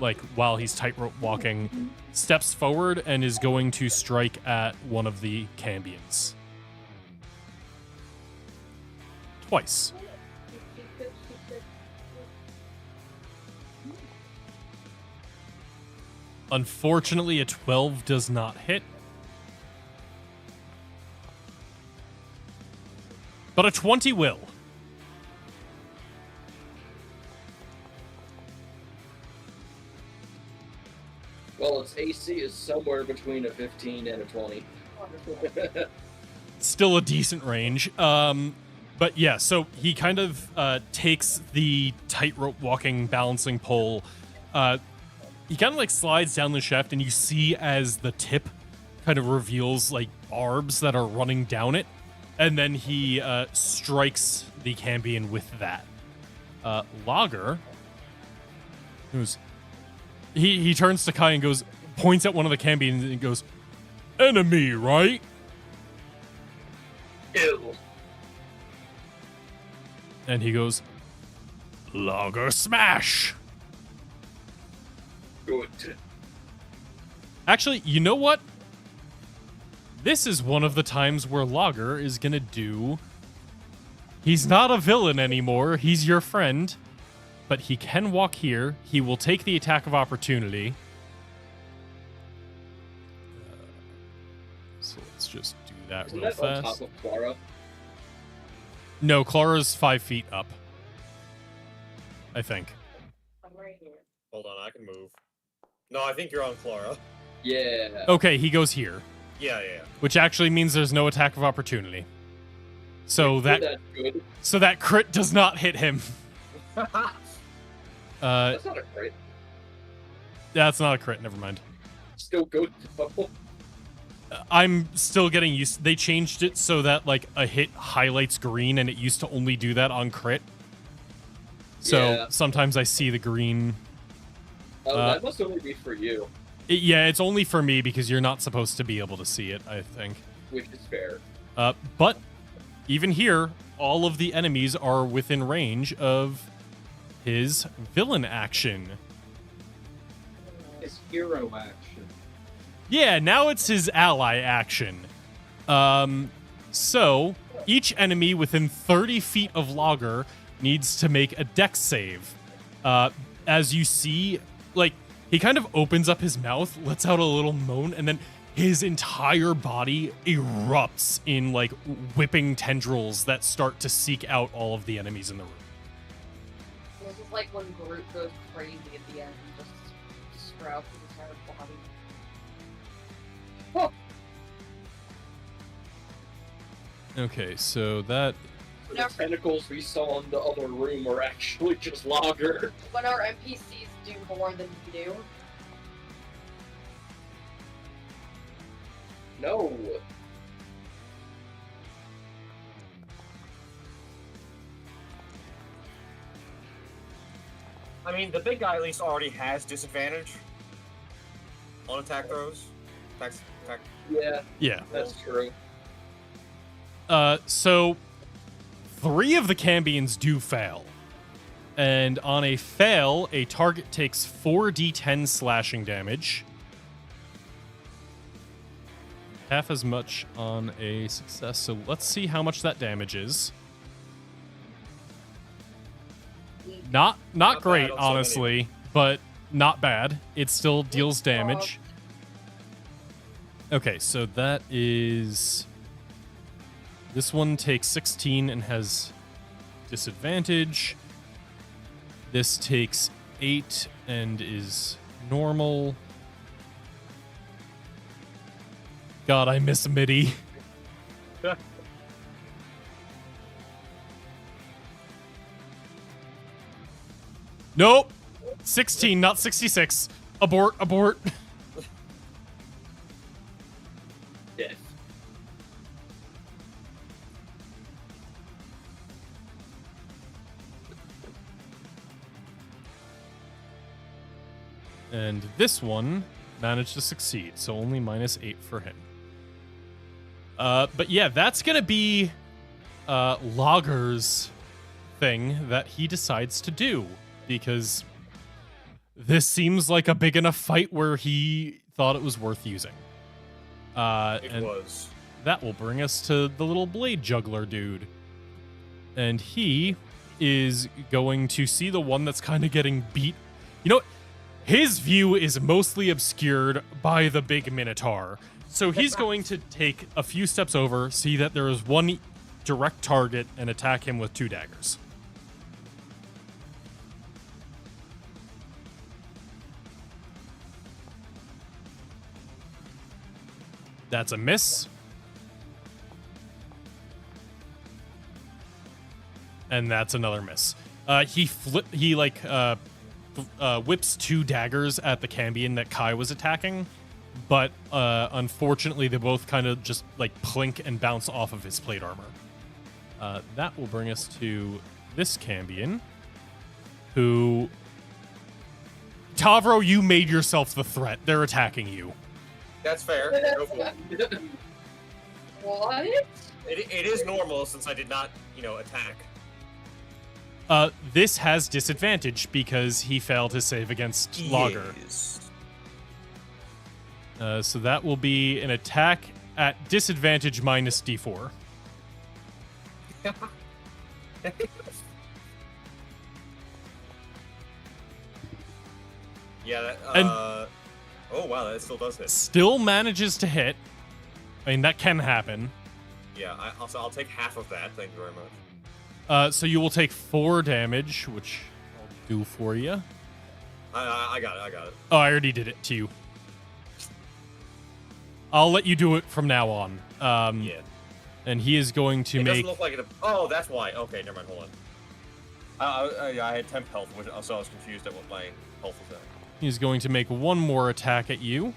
like, while he's tightrope walking, steps forward and is going to strike at one of the Cambions. Twice. Unfortunately, a 12 does not hit. But a 20 will. Well, its AC is somewhere between a 15 and a 20. Still a decent range. But yeah, so he kind of takes the tightrope walking balancing pole. He kind of like slides down the shaft, and you see as the tip kind of reveals like barbs that are running down it. And then he strikes the Cambion with that. Lager, he turns to Kai and goes, points at one of the Cambions and goes, "Enemy, right?" Ew. And he goes, "Lager smash." Good. Actually, you know what? This is one of the times where Lager is gonna do... He's not a villain anymore, he's your friend, but he can walk here. He will take the attack of opportunity. So let's just do that Isn't real that on fast. top of Clara? No, Clara's 5 feet up. I think. I'm right here. Hold on, I can move. No, I think you're on Clara. Yeah. Okay, he goes here, Yeah. which actually means there's no attack of opportunity. So That's good. that crit does not hit him. That's not a crit. That's not a crit. Never mind. Still good though. I'm still getting used. They changed it so that like a hit highlights green, and it used to only do that on crit. So Yeah. sometimes I see the green. That must only be for you, Yeah, it's only for me because you're not supposed to be able to see it, I think. which is fair. But even here, all of the enemies are within range of his villain action. It's hero action. Yeah, now it's his ally action. So each enemy within 30 feet of Logger needs to make a dex save. As you see, like, he kind of opens up his mouth, lets out a little moan, and then his entire body erupts in, like, whipping tendrils that start to seek out all of the enemies in the room. This is like when Groot goes crazy at the end and just sprouts his entire body. Okay, so that... The tentacles we saw in the other room are actually just Lager. When our NPCs do more than we do. No. I mean, the big guy at least already has disadvantage on attack throws. Attack. Yeah. That's true. So 3 of the Cambions do fail. And on a fail, a target takes 4d10 slashing damage. Half as much on a success. So let's see how much that damage is. Not Not great, bad on so honestly, but not bad. It still deals damage. Okay, so that is... This one takes 16 and has disadvantage. This takes 8 and is normal. God, I miss MIDI. Nope. 16, not 66. Abort, abort. Death. And this one managed to succeed, so only -8 for him. But yeah, that's gonna be Logger's thing that he decides to do, because this seems like a big enough fight where he thought it was worth using. It was. That will bring us to the little blade juggler dude. And he is going to see the one that's kind of getting beat. You know what? His view is mostly obscured by the big Minotaur. So he's going to take a few steps over, see that there is one direct target, and attack him with 2 daggers. That's a miss. And that's another miss. He whips 2 daggers at the Cambion that Kai was attacking, but unfortunately they both kind of just like plink and bounce off of his plate armor. That will bring us to this Cambion, who... Tavro, you made yourself the threat. They're attacking you. That's fair. Go for it. What? It is normal since I did not, attack. This has disadvantage because he failed his save against Logger. Yes. So that will be an attack at disadvantage -d4. Yeah, that, And- oh wow, that still does hit. Still manages to hit. I mean, that can happen. Yeah, I'll take half of that, thank you very much. So you will take 4 damage, which I'll do for you. I got it. Oh, I already did it to you. I'll let you do it from now on. Yeah. And he is going to It make. doesn't look like it. Oh, that's why. Okay, never mind. Hold on. I had temp health, so I was confused at what my health was at. He's going to make one more attack at you.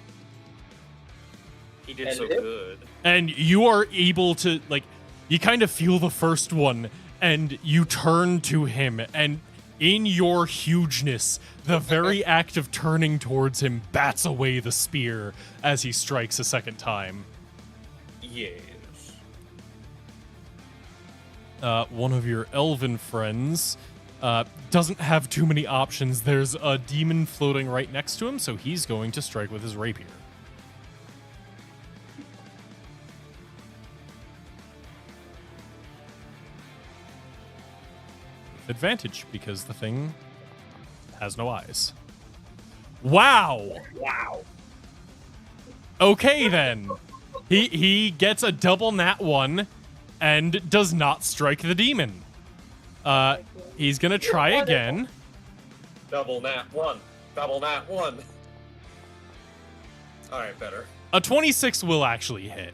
He did so good. And you are able to, like, you kind of feel the first one, and you turn to him, and in your hugeness, the very act of turning towards him bats away the spear as he strikes a second time. Yes. One of your elven friends doesn't have too many options. There's a demon floating right next to him, so he's going to strike with his rapier. With advantage, because the thing has no eyes. Wow! Wow. Okay, then. He gets a double nat 1 and does not strike the demon. He's gonna try again. Double nat 1. Double nat 1. Alright, better. A 26 will actually hit.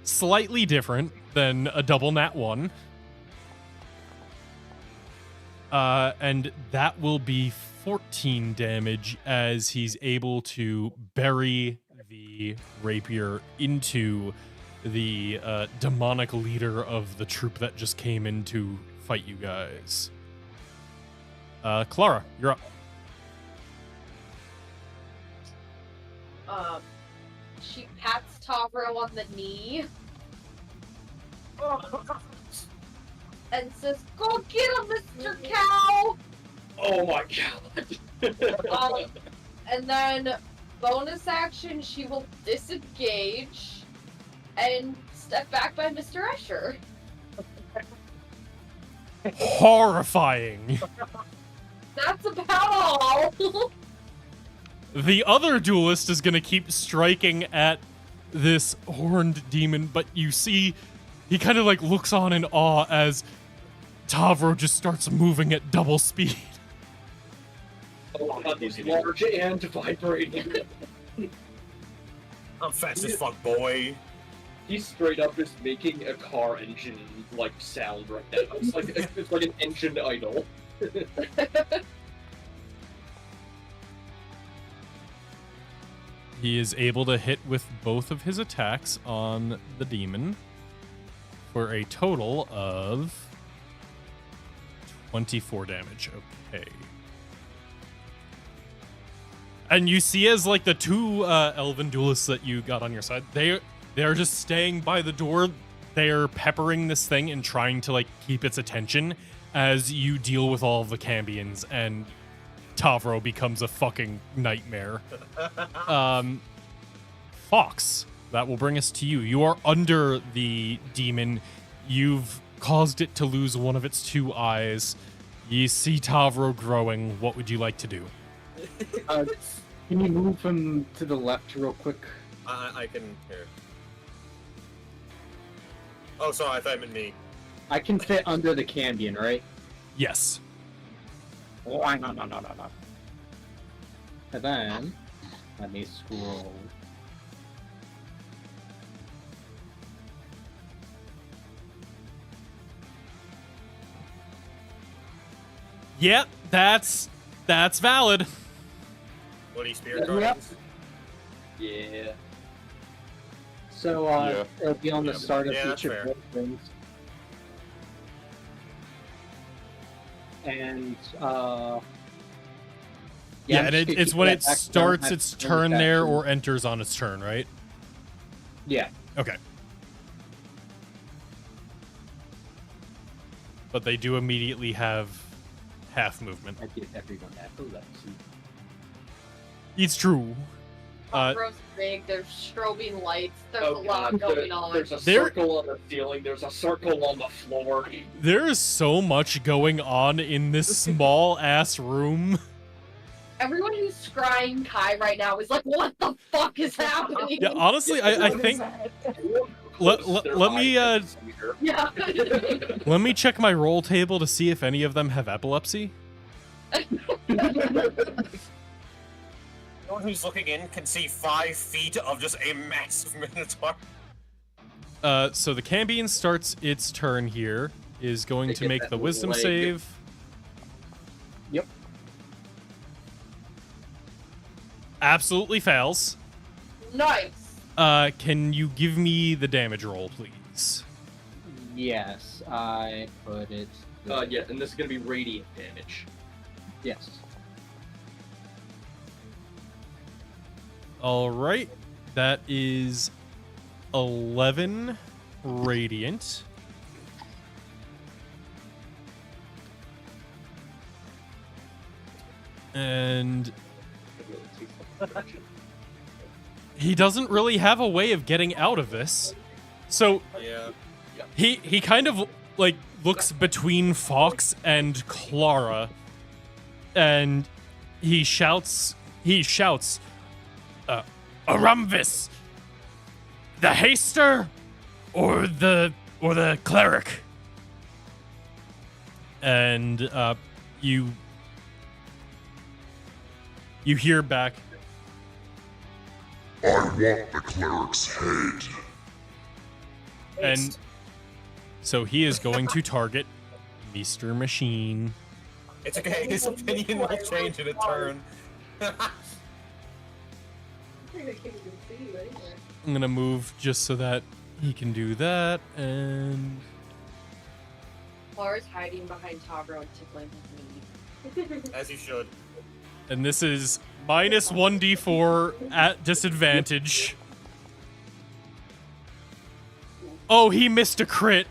Slightly different than a double nat 1. And that will be 14 damage as he's able to bury the rapier into the demonic leader of the troop that just came in to fight you guys. Clara, you're up. She pats Tavro on the knee and says, "Go get him, Mr. Cow!" Oh my god. And then, bonus action, she will disengage and step back by Mr. Escher. Horrifying. That's about all. The other duelist is going to keep striking at this horned demon, but you see he kind of like looks on in awe as Tavro just starts moving at double speed. Oh god, he's large and vibrating. I'm fast as fuck, boy. He's straight up just making a car engine like sound right now. It's like an engine idle. He is able to hit with both of his attacks on the demon for a total of 24 damage. Okay. And you see as like the two elven duelists that you got on your side, they are just staying by the door. They're peppering this thing and trying to like keep its attention as you deal with all of the Cambions, and Tavro becomes a fucking nightmare. Fox, that will bring us to you. You are under the demon. You've caused it to lose one of its two eyes. You see Tavro growing. What would you like to do? Can you move him to the left real quick? I can hear. Oh, sorry, I thought it meant me. I can fit under the Cambion, right? Yes. No. And then, let me scroll. Yep, that's valid. What are you, Spirit Guardians? Yeah. So, it'll be on the start of Yeah, each that's of those things. And, Yeah, I'm and just gonna it's keep when that it back, starts don't its have turn bonus there action. or enters on its turn, right? Yeah. Okay. But they do immediately have half movement. I give everyone that. Oh, that's It's true. Tavro's big, there's strobing lights, there's Oh a lot god, going on. there's a There- circle on the ceiling, there's a circle on the floor. There is so much going on in this small ass room. Everyone who's scrying Kai right now is like, what the fuck is happening? Yeah, honestly, I think let me Yeah. let me check my roll table to see if any of them have epilepsy. Anyone who's looking in can see 5 feet of just a massive minotaur. So the Cambion starts its turn here. Is going They to get make that the wisdom leg. save. Yep. Absolutely fails. Nice. Can you give me the damage roll, please? Yes, I put it. Yeah, and this is gonna be radiant damage. Yes. All right. That is 11 radiant. And he doesn't really have a way of getting out of this. So Yeah. he kind of like looks between Fox and Clara, and he shouts, Arumvis, the haster or the cleric? And you hear back, I want the cleric's head. and so he is going to target Mr. Machine. It's okay, his opinion will change in a turn. I think they can't even see you anyway. I'm gonna move just so that he can do that, and Clara's hiding behind Togro and tickling his knee. As you should. this is minus 1d4 at disadvantage. Oh, he missed a crit.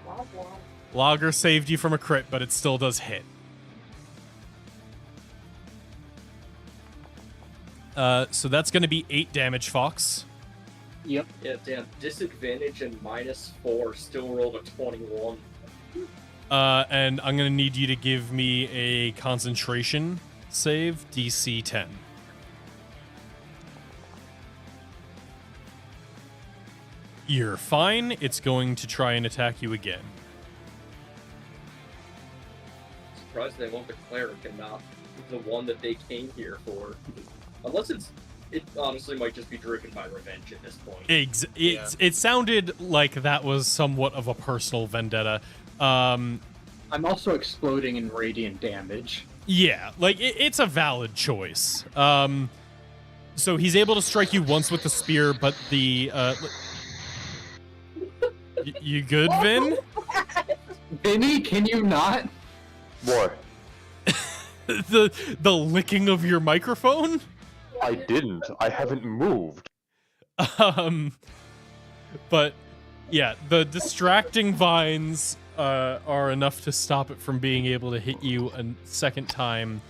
Womp womp. Logger saved you from a crit, but it still does hit. So that's going to be 8 damage, Fox. Yep. Yeah, damn. Disadvantage and -4 still rolled a 21. And I'm going to need you to give me a concentration save, DC 10. You're fine. It's going to try and attack you again. Surprised they want the cleric and not the one that they came here for. Unless it honestly might just be driven by revenge at this point. It sounded like that was somewhat of a personal vendetta. I'm also exploding in radiant damage. Yeah, like it's a valid choice. So he's able to strike you once with the spear, but the you good, Vin? Vinny, can you not? What? the licking of your microphone? I didn't. I haven't moved. But yeah, the distracting vines are enough to stop it from being able to hit you a second time.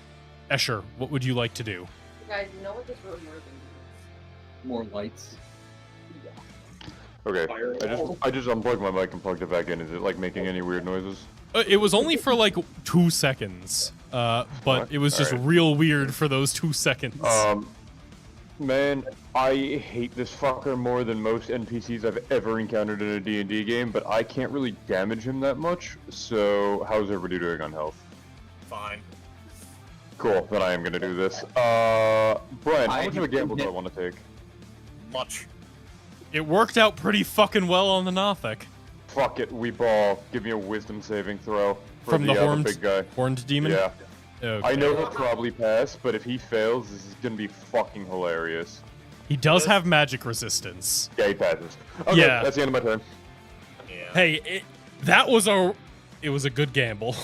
Escher, what would you like to do? You guys, you know what this room really needs? More lights. Okay, I just unplugged my mic and plugged it back in. Is it like making any weird noises? It was only for like 2 seconds, but it was just Alright. real weird for those 2 seconds. Man, I hate this fucker more than most NPCs I've ever encountered in a D&D game, but I can't really damage him that much, so how's everybody doing on health? Fine. Cool, then I am gonna do this. Brian, how I much of a gamble do I hit- want to take? Much. It worked out pretty fucking well on the Nothic. Fuck it, we ball. Give me a wisdom saving throw. For From the horned, big guy. horned demon? Yeah. Okay. I know he'll probably pass, but if he fails, this is gonna be fucking hilarious. He does have magic resistance. Yeah, he passes. Okay, Yeah. that's the end of my turn. Yeah. Hey, it was a good gamble.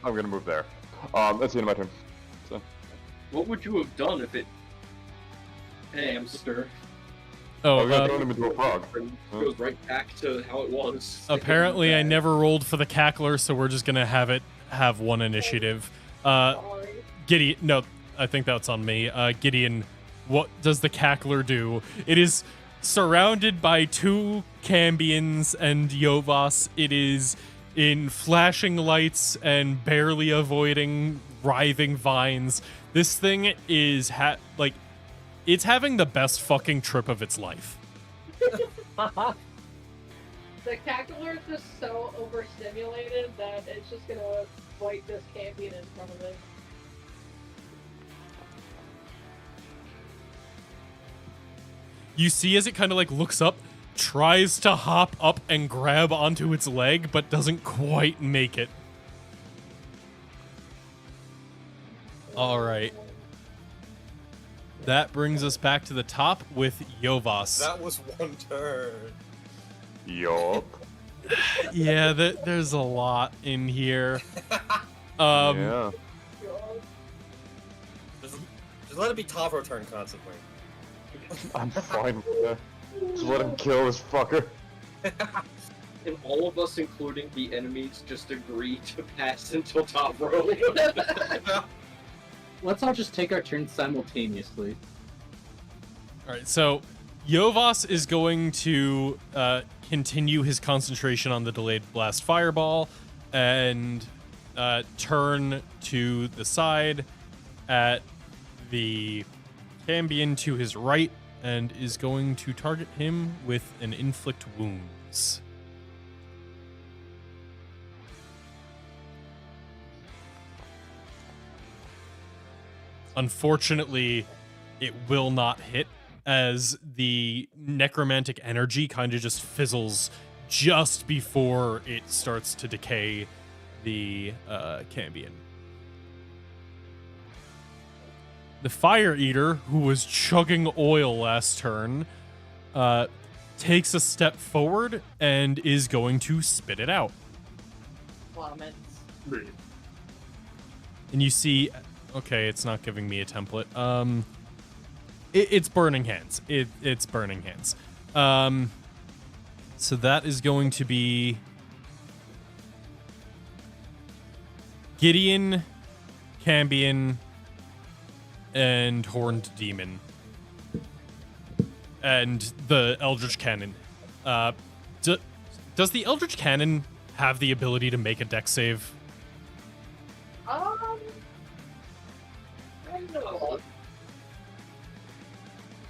I'm gonna move there. That's the end of my turn. So. What would you have done if it... Hamster. I Oh, was gonna throw him into a frog. Goes right back to how it was. apparently I never rolled for the cackler, so we're just gonna have one initiative. Sorry. Gideon, no, I think that's on me. Gideon, what does the cackler do? It is surrounded by 2 Cambions and Yovas. It is in flashing lights and barely avoiding writhing vines. This thing is it's having the best fucking trip of its life. The cackler is just so overstimulated that it's just gonna bite this campion in front of it. You see as it kind of like looks up, tries to hop up and grab onto its leg, but doesn't quite make it. All right. That brings us back to the top with Yovas. That was one turn. Yup. Yeah, there's a lot in here. Yeah. Just let it be Tavro turn constantly. I'm fine with that. Just let him kill this fucker. And all of us, including the enemies, just agree to pass until top row. Let's all just take our turns simultaneously. All right, so Yovas is going to continue his concentration on the delayed blast fireball and turn to the side at the Cambion to his right and is going to target him with an inflict wounds. Unfortunately, it will not hit as the necromantic energy kind of just fizzles just before it starts to decay the Cambion. The Fire Eater, who was chugging oil last turn, takes a step forward and is going to spit it out. Vomits. And you see, okay, it's not giving me a template. It's Burning Hands. It's Burning Hands. So that is going to be Gideon, Cambion, and Horned Demon. And the Eldritch Cannon. Does the Eldritch Cannon have the ability to make a dex save? I don't know.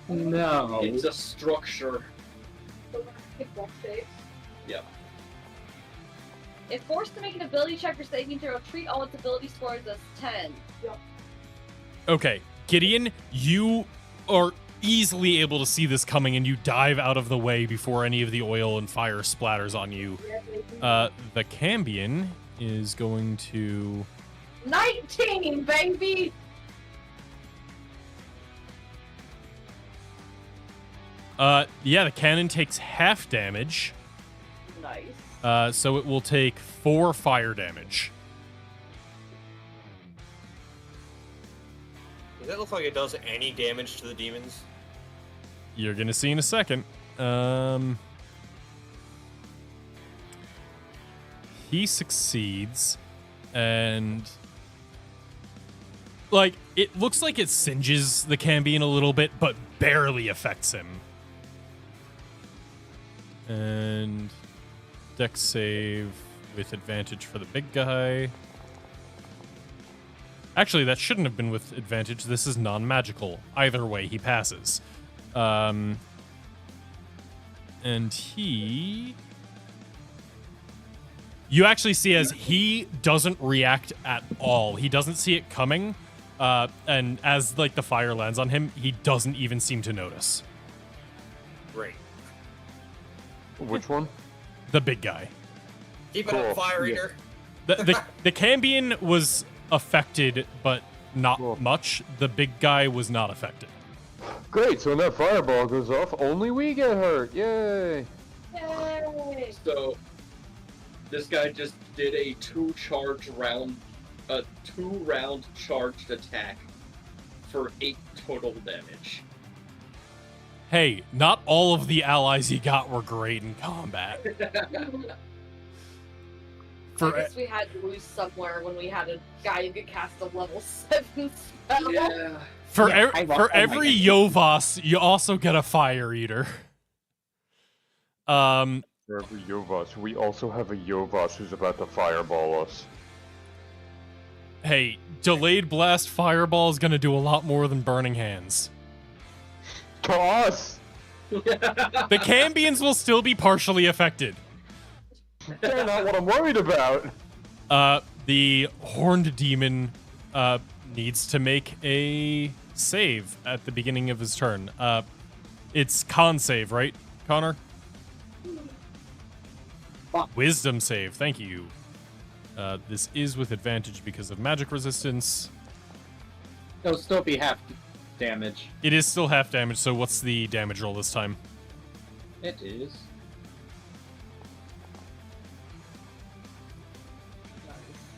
No. It's a structure. Yeah. If forced to make an ability check or saving throw, treat all its ability scores as 10. Okay, Gideon, you are easily able to see this coming and you dive out of the way before any of the oil and fire splatters on you. The Cambion is going to... 19, baby! Yeah, the cannon takes half damage. Nice. So it will take 4 fire damage. Does that look like it does any damage to the demons? You're gonna see in a second. He succeeds, and like it looks like it singes the Cambion a little bit, but barely affects him. And dex save with advantage for the big guy. Actually, that shouldn't have been with advantage. This is non-magical. Either way, he passes. And he... You actually see as he doesn't react at all. He doesn't see it coming. And as like the fire lands on him, he doesn't even seem to notice. Great. Which one? The big guy. Keep it up, Fire Eater. The Cambion was affected, but not much. The big guy was not affected. Great, so when that fireball goes off, only we get hurt. Yay! Yay! So, this guy just did a 2-round charged attack for 8 total damage. Hey, not all of the allies he got were great in combat. I guess we had to lose somewhere when we had a guy who could cast a level 7 spell. Yeah. For every Yovas, you also get a Fire Eater. For every Yovas, we also have a Yovas who's about to fireball us. Hey, delayed blast fireball is gonna do a lot more than Burning Hands. To us! The Cambions will still be partially affected. They're not what I'm worried about. The Horned Demon needs to make a save at the beginning of his turn. It's con save, right, Connor? Wisdom save. Thank you. This is with advantage because of magic resistance. It'll still be half damage. It is still half damage, so what's the damage roll this time? It is.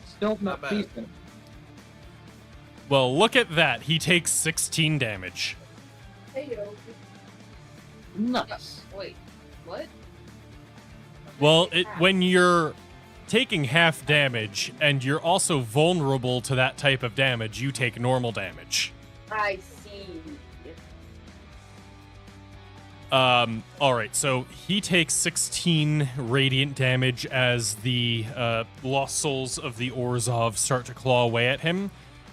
Still not bad. decent. Well, look at that. He takes 16 damage. Hey yo. Nice. Wait, what? Well, when you're taking half damage and you're also vulnerable to that type of damage, you take normal damage. I see. All right, so he takes 16 radiant damage as the lost souls of the Orzhov start to claw away at him.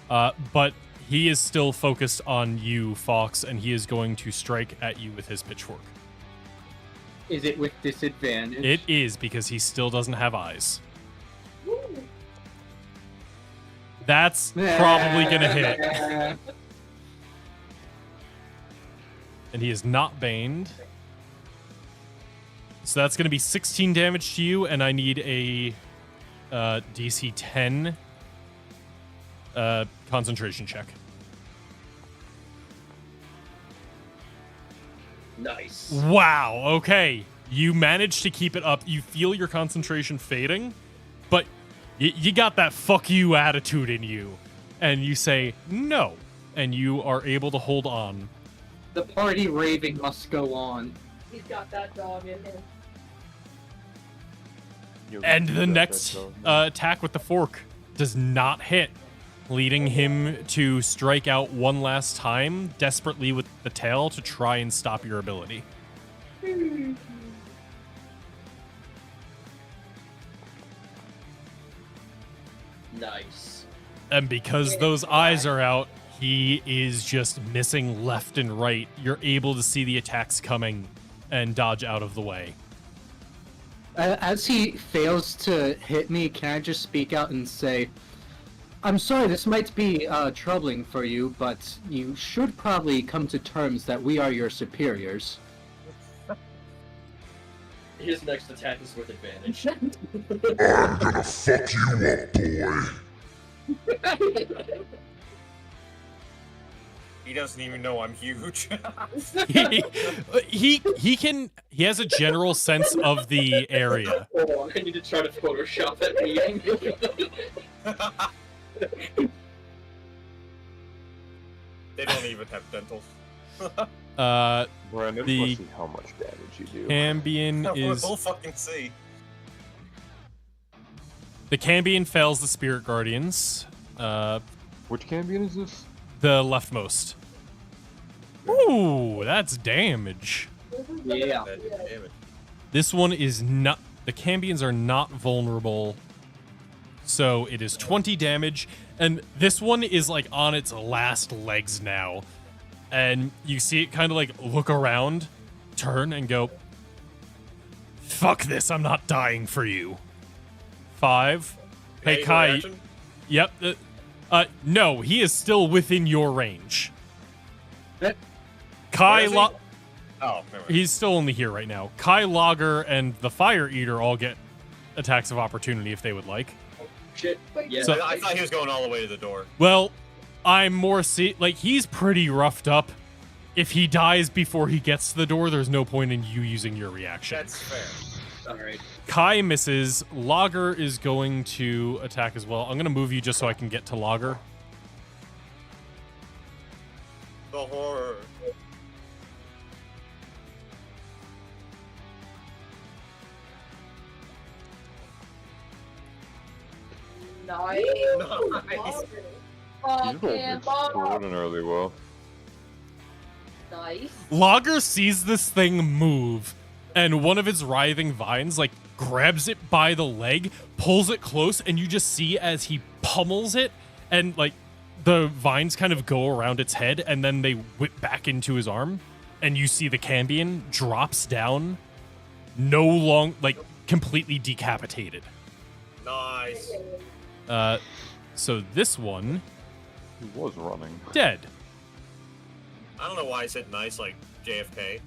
But he is still focused on you, Fox, and he is going to strike at you with his pitchfork. Is it with disadvantage? It is, because he still doesn't have eyes. That's probably gonna hit. And he is not baned. So that's gonna be 16 damage to you, and I need a DC 10 concentration check. Nice. Wow, okay. You managed to keep it up. You feel your concentration fading, but you got that fuck you attitude in you. And you say no, and you are able to hold on. The party raving must go on. He's got that dog in him. And the next attack with the fork does not hit, leading him to strike out one last time, desperately with the tail to try and stop your ability. Nice. And because those eyes are out, he is just missing left and right. You're able to see the attacks coming and dodge out of the way. As he fails to hit me, can I just speak out and say, I'm sorry, this might be troubling for you, but you should probably come to terms that we are your superiors. His next attack is with advantage. I'm gonna fuck you up, boy. He doesn't even know I'm huge. he has a general sense of the area. Hold on, I need to try to Photoshop that me. They don't even have dental. Brandon, the let's see how much damage you do. Cambion is We'll fucking see. the Cambion fails the Spirit Guardians. Which Cambion is this? The leftmost. Ooh, that's damage. Yeah. Damn it. This one is not. The Cambions are not vulnerable. So it is 20 damage. And this one is like on its last legs now. And you see it kind of like look around, turn, and go, fuck this, I'm not dying for you. 5. Hey, Any Kai. reaction? Yep. No, he is still within your range. Kai, Where is he? Oh, never mind. he's still only here right now. Kai, Lager, and the Fire Eater all get attacks of opportunity if they would like. Shit. Yeah. So- I thought he was going all the way to the door. Well, I'm more like he's pretty roughed up. If he dies before he gets to the door, there's no point in you using your reaction. That's fair. Alright. Kai misses. Lager is going to attack as well. I'm going to move you just so I can get to Lager. The horror. Nice. Nice. Fuck He's him extraordinarily well. Nice. Lager sees this thing move, and one of its writhing vines like grabs it by the leg, pulls it close, and you just see as he pummels it, and like the vines kind of go around its head, and then they whip back into his arm, and you see the Cambion drops down, completely decapitated. Nice. So this one He was running. dead. I don't know why I said nice like JFK.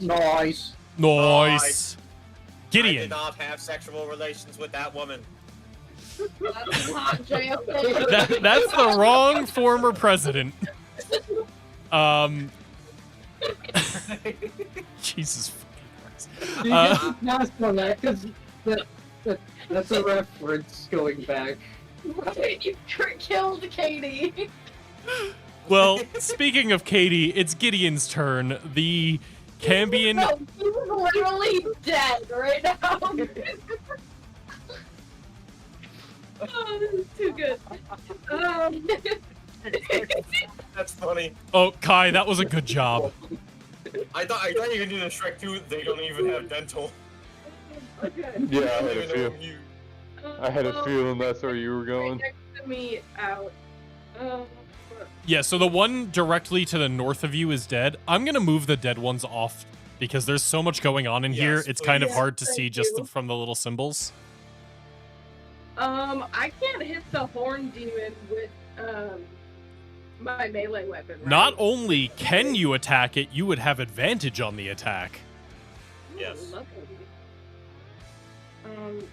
Nice. Nice. I Gideon. did not have sexual relations with that woman. That's not JFK. That's the wrong former president. Jesus fucking Christ. You can pass on that because that's a reference going back. Right, you killed Katie. Well, speaking of Katie, it's Gideon's turn. The Cambion. No, he's literally dead right now. Oh, this is too good. That's funny. Oh, Kai, that was a good job. I thought you were gonna do the Shrek 2. They don't even have dental. Okay. Yeah, I They had don't a even know feel. I'm you. I had a feeling that's where you were Right going. next to me out. Yeah, so the one directly to the north of you is dead. I'm going to move the dead ones off because there's so much going on in here. Yes, It's kind of please. hard to see Thank just you. from the little symbols. I can't hit the horn demon with my melee weapon. Right? Not only can you attack it, you would have advantage on the attack. Yes. Oh, lovely.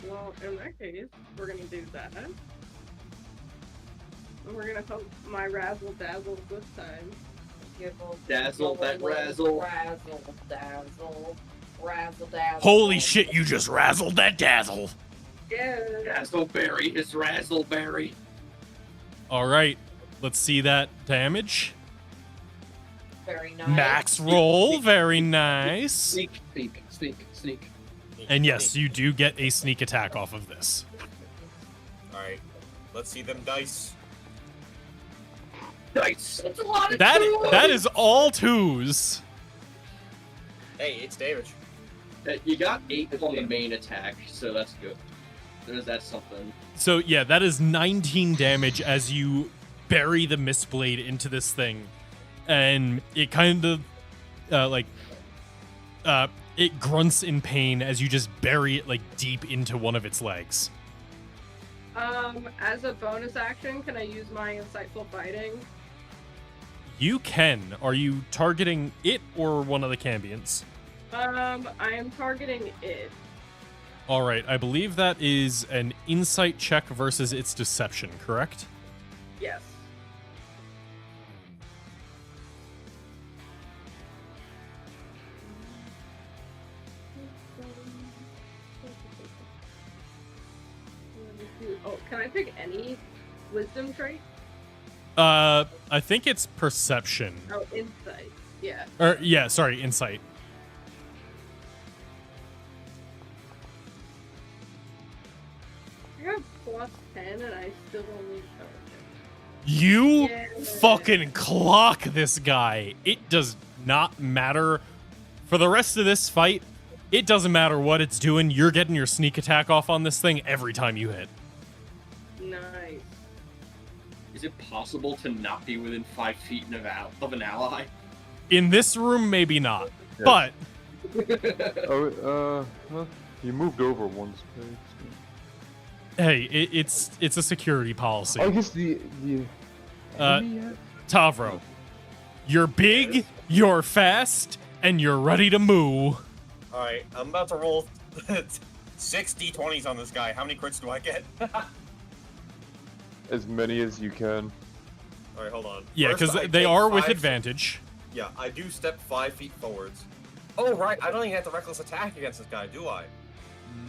Well, in that case, we're gonna do that. And we're gonna hope my razzle dazzle this time. Dazzle that razzle. Razzle dazzle. Razzle dazzle. Holy shit, you just razzled that dazzle. Yeah. Razzleberry is Razzleberry. All right, let's see that damage. Very nice. Max roll, very nice. Sneak, sneak, sneak, sneak. And yes, you do get a sneak attack off of this. Alright. Let's see them dice. Nice. It's a lot of That tools. that is all twos. Hey, it's damage. You got 8 on the main attack, so that's good. That's something. So yeah, that is 19 damage as you bury the Mistblade into this thing, and it kind of it grunts in pain as you just bury it like deep into one of its legs. As a bonus action, can I use my insightful fighting? You can. Are you targeting it or one of the Cambions? I am targeting it. All right, I believe that is an insight check versus its deception, correct? Yes. Oh, can I pick any wisdom trait? I think it's perception. Oh, insight. Yeah. Or yeah, sorry, insight. I got plus 10 and I still don't need intelligence. You Yeah. fucking clock this guy. It does not matter. For the rest of this fight, it doesn't matter what it's doing. You're getting your sneak attack off on this thing every time you hit. Nice. Is it possible to not be within 5 feet of an ally? In this room, maybe not. Yeah. But Oh, you moved over one space. hey, it's a security policy. I guess the Uh, Tavro, you're big, you're fast, and you're ready to moo. Alright, I'm about to roll 6 d20s on this guy. How many crits do I get? as many as you can. Alright, hold on. Yeah, First, because I they take are with 5 advantage. Yeah, I do step 5 feet forwards. Oh, right, I don't even have to reckless attack against this guy, do I?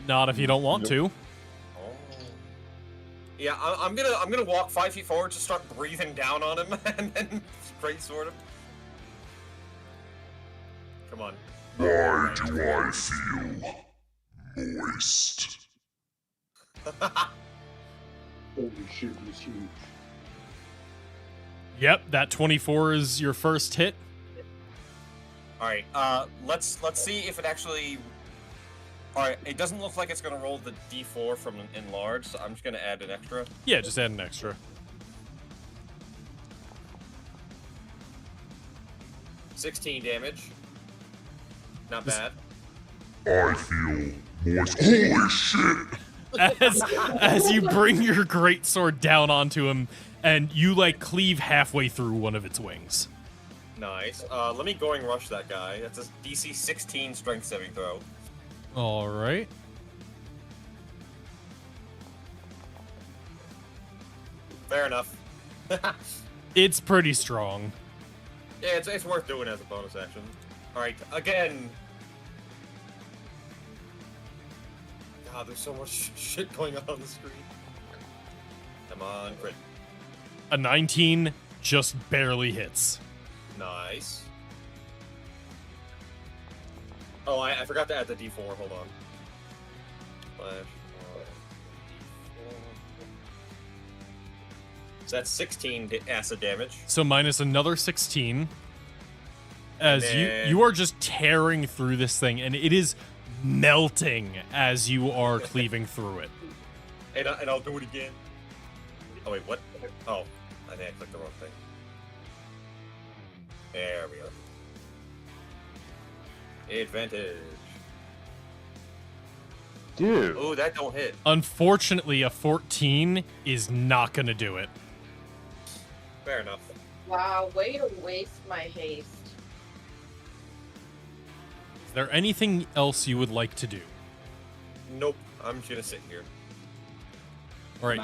Not if you don't want to. Oh. Yeah, I'm gonna walk 5 feet forward to start breathing down on him and then great sword him. Come on. Why do I feel moist? Holy shit, he's huge. Yep, that 24 is your first hit. Alright, let's see if it actually... Alright, it doesn't look like it's gonna roll the d4 from enlarge, so I'm just gonna add an extra. Yeah, just add an extra. 16 damage. Not This- bad. I feel moist. Holy shit! As you bring your greatsword down onto him, and you like cleave halfway through one of its wings. Nice. Let me going rush that guy. That's a DC 16 strength saving throw. All right. Fair enough. Yeah, It's pretty strong. it's worth doing as a bonus action. Alright, again. God, there's so much shit going on the screen. Come on, crit. A 19 just barely hits. Nice. Oh, I forgot to add the D4. Hold on. Slash. So that's 16 acid damage. So minus another 16. As then- you are just tearing through this thing, and it is melting as you are cleaving through it. And I'll do it again. Oh, wait, what? Oh, I think I clicked the wrong thing. There we go. Advantage. Dude. Oh, that don't hit. Unfortunately, a 14 is not going to do it. Fair enough. Wow, way to waste my haste. Is there anything else you would like to do? Nope. I'm just gonna sit here. All right.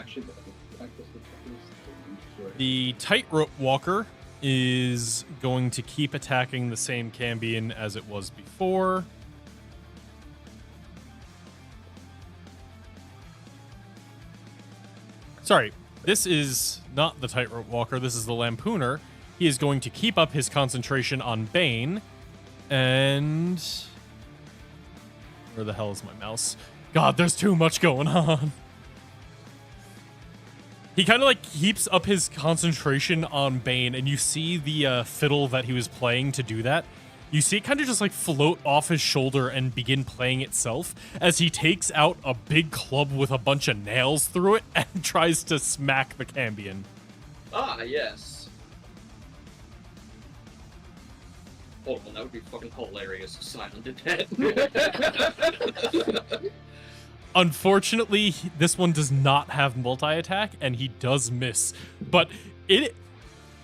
The tightrope walker is going to keep attacking the same Cambion as it was before. Sorry, this is not the tightrope walker. This is the lampooner. He is going to keep up his concentration on Bane. And where the hell is my mouse? God, there's too much going on. He kind of like keeps up his concentration on Bane, and you see the fiddle that he was playing to do that. You see it kind of just like float off his shoulder and begin playing itself as he takes out a big club with a bunch of nails through it and tries to smack the Cambion. Ah, yes. Hold on, that would be fucking hilarious if Simon did that. Unfortunately, this one does not have multi-attack, and he does miss. But it,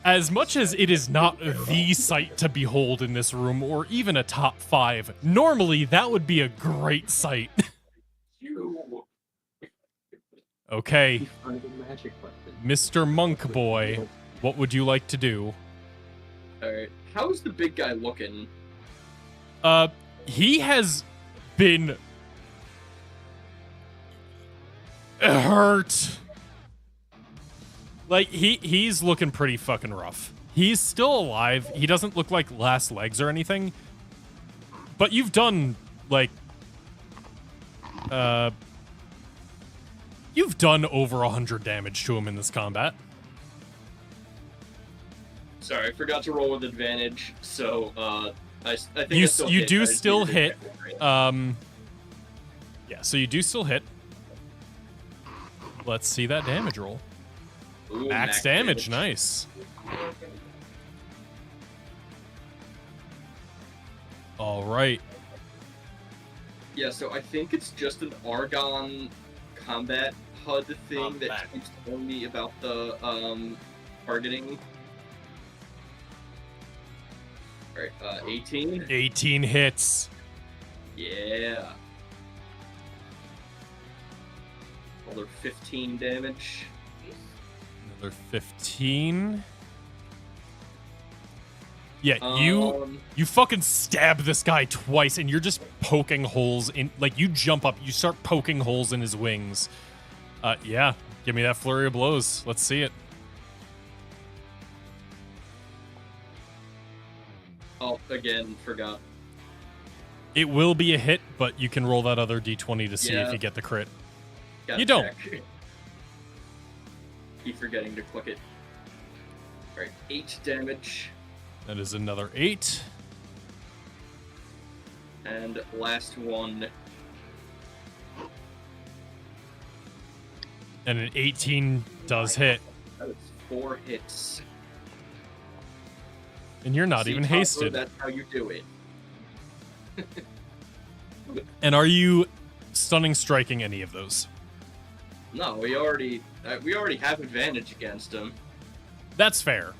as much as it is not the sight to behold in this room, or even a top 5, normally that would be a great sight. Okay, Mr. Monk Boy, what would you like to do? Alright, how's the big guy looking? He has been hurt. Like, he's looking pretty fucking rough. He's still alive. He doesn't look like last legs or anything. But you've done, like, you've done over 100 damage to him in this combat. Sorry, I forgot to roll with advantage, so, I think You I still you hit. do I just still needed to hit. check that, right? Yeah, so you do still hit. Let's see that damage roll. Ooh, Max damage, nice. All right. Yeah, so I think it's just an Argon combat HUD thing that Combat. keeps telling me about the targeting. Alright, 18. 18 hits. Yeah. Another 15 damage. Another 15. Yeah, you fucking stab this guy twice, and you're just poking holes in. Like, you jump up, you start poking holes in his wings. Yeah, give me that flurry of blows. Let's see it. Oh, again, forgot. It will be a hit, but you can roll that other d20 to see if Yeah. you get the crit. Gotta You don't. check. Keep forgetting to click it. Alright, 8 damage. That is another 8. And last one. And an 18 does hit. That is 4 hits. And you're not See, even Topper, hasted. That's how you do it. And are you stunning striking any of those? No, we already have advantage against him. That's fair.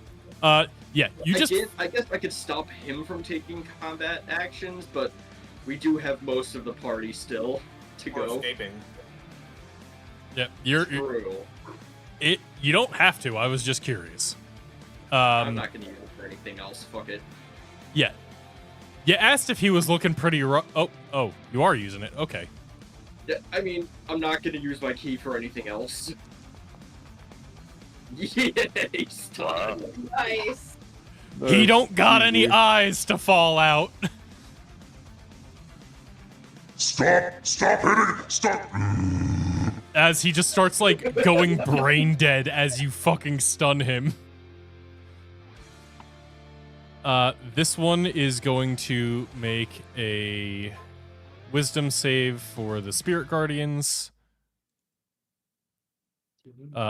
Yeah, you just. I guess I could stop him from taking combat actions, but we do have most of the party still to Or go. escaping. Yeah, you're. True. You don't have to. I was just curious. I'm not gonna use it for anything else. Fuck it. Yeah. You asked if he was looking pretty rough. Oh, you are using it. Okay. Yeah, I mean, I'm not gonna use my key for anything else. Yay! Stop. Nice. He don't got any eyes to fall out. Stop hitting! Stop! As he just starts, like, going brain dead as you fucking stun him. This one is going to make a wisdom save for the Spirit Guardians.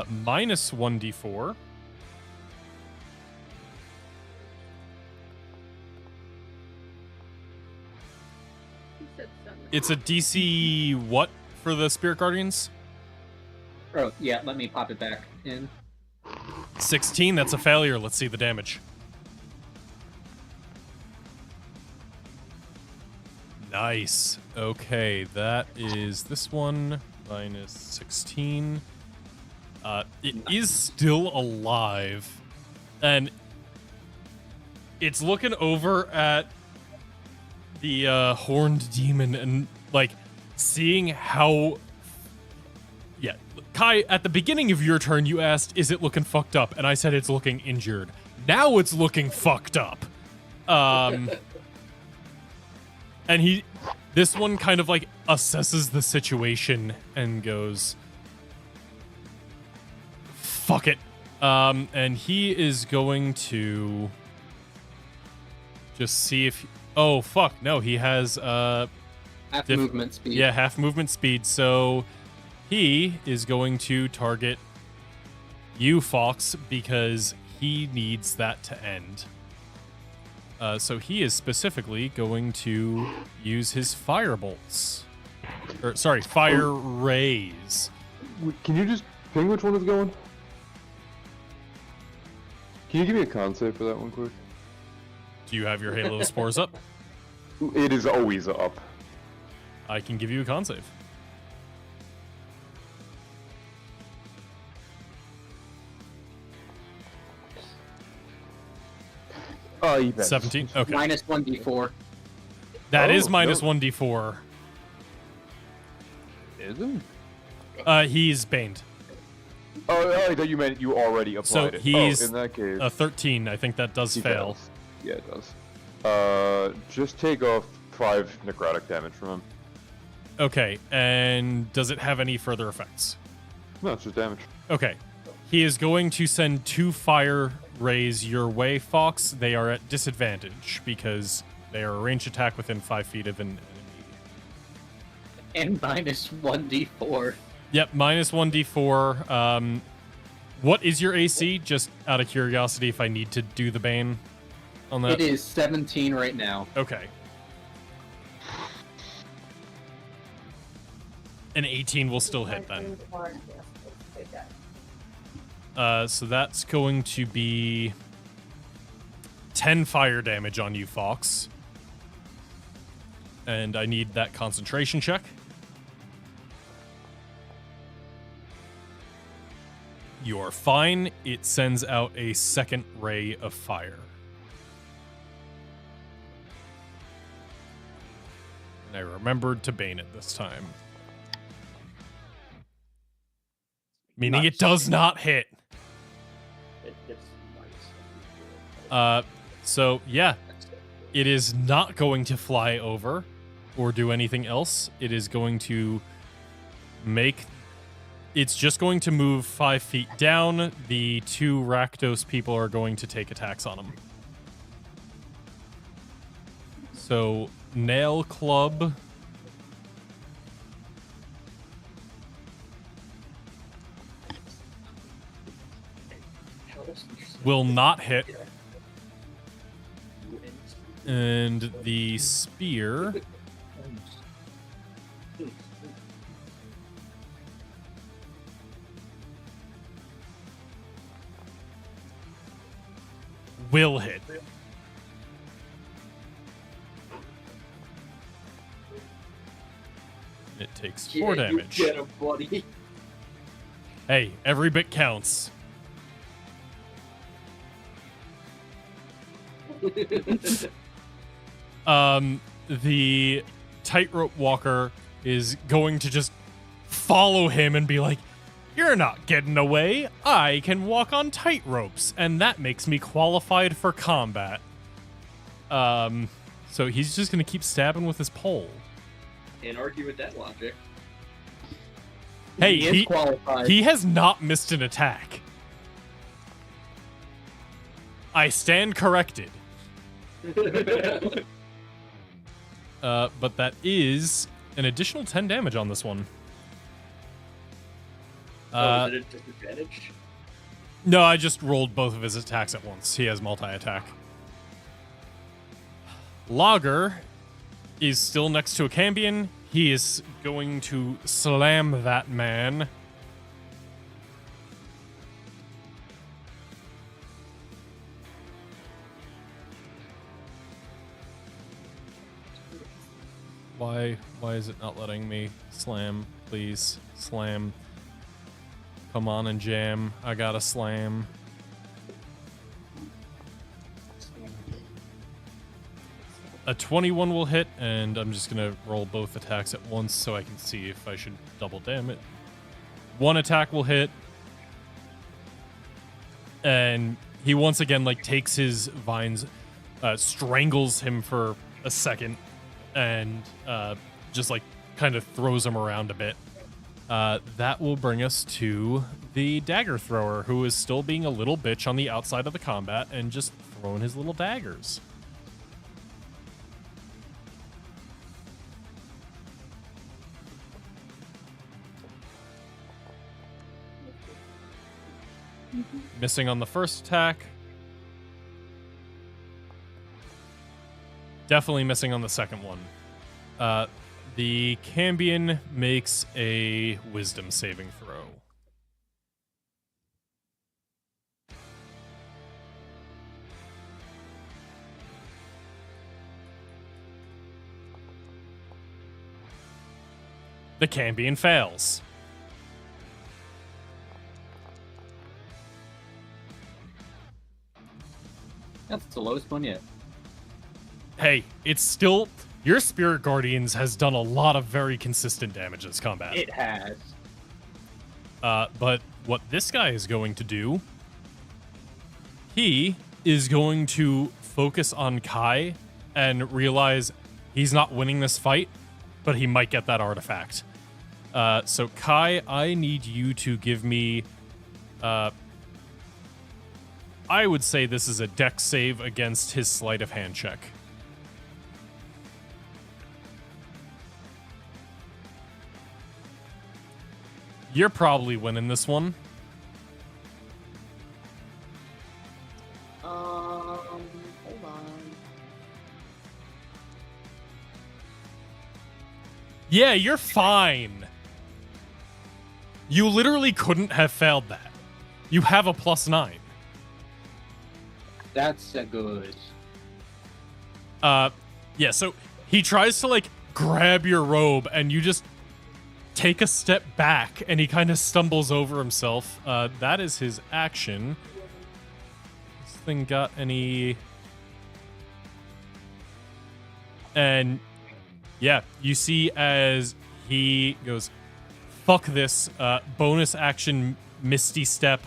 Minus 1d4. It's a DC what for the Spirit Guardians? Oh, yeah, let me pop it back in. 16, that's a failure. Let's see the damage. Nice. Okay, that is this one, minus 16. It is still alive. And it's looking over at the horned demon and, like, seeing how... Yeah, Kai, at the beginning of your turn, you asked, is it looking fucked up? And I said it's looking injured. Now it's looking fucked up. And this one kind of, like, assesses the situation and goes, fuck it. And he is going to just see if... Oh, fuck. No, he has... half movement speed. Yeah, half movement speed. So he is going to target you, Fox, because he needs that to end. So he is specifically going to use his fire bolts. Or, sorry, fire rays. Can you just ping which one is going? Can you give me a con save for that one quick? Do you have your Halo Spores up? It is always up. I can give you a con save. You bet. 17? Okay. Minus 1d4. That is Oh, minus no. 1d4. Is it? He's baned. Oh, I thought you meant you already applied it. he's in that case, A 13. I think that does he fail. fails. Yeah, it does. Just take off 5 necrotic damage from him. Okay, and does it have any further effects? No, it's just damage. Okay. He is going to send 2 fire rays your way, Fox. They are at disadvantage because they are a ranged attack within 5 feet of an enemy. And minus 1d4. Yep, minus 1d4. What is your AC? Just out of curiosity, if I need to do the Bane on that. It is 17 right now. Okay. An 18 will still hit then. So that's going to be 10 fire damage on you, Fox. And I need that concentration check. You're fine. It sends out a second ray of fire. And I remembered to bane it this time. Meaning it does not hit. So yeah, it is not going to fly over or do anything else. It is going to it's just going to move 5 feet down. The 2 Rakdos people are going to take attacks on him. So, Nail Club will not hit. And the spear will hit. It takes 4 damage. You get him, buddy. Hey, every bit counts. The tightrope walker is going to just follow him and be like, "You're not getting away. I can walk on tightropes, and that makes me qualified for combat." So he's just gonna keep stabbing with his pole. Can't argue with that logic. Hey, He is qualified. he has not missed an attack. I stand corrected. But that is an additional 10 damage on this one. Is it a disadvantage? No, I just rolled both of his attacks at once. He has multi-attack. Lager is still next to a Cambion. He is going to slam that man. Why is it not letting me slam? Please, slam. Come on and jam. I gotta slam. A 21 will hit, and I'm just gonna roll both attacks at once so I can see if I should double damn it. One attack will hit, and he once again like takes his vines, strangles him for a second, and just like kind of throws him around a bit. That will bring us to the dagger thrower, who is still being a little bitch on the outside of the combat and just throwing his little daggers. Missing on the first attack. Definitely missing on the second one. The Cambion makes a wisdom saving throw. The Cambion fails. That's the lowest one yet. Hey, it's still... Your Spirit Guardians has done a lot of very consistent damage this combat. It has. But what this guy is going to do... He is going to focus on Kai and realize he's not winning this fight, but he might get that artifact. So Kai, I need you to give me... I would say this is a dex save against his sleight of hand check. You're probably winning this one. Hold on. Yeah, you're fine. You literally couldn't have failed that. You have a +9. That's a good. Yeah, so he tries to like grab your robe and you just take a step back and he kind of stumbles over himself. That is his action. This thing got any... And yeah, you see as he goes, fuck this, bonus action Misty Step,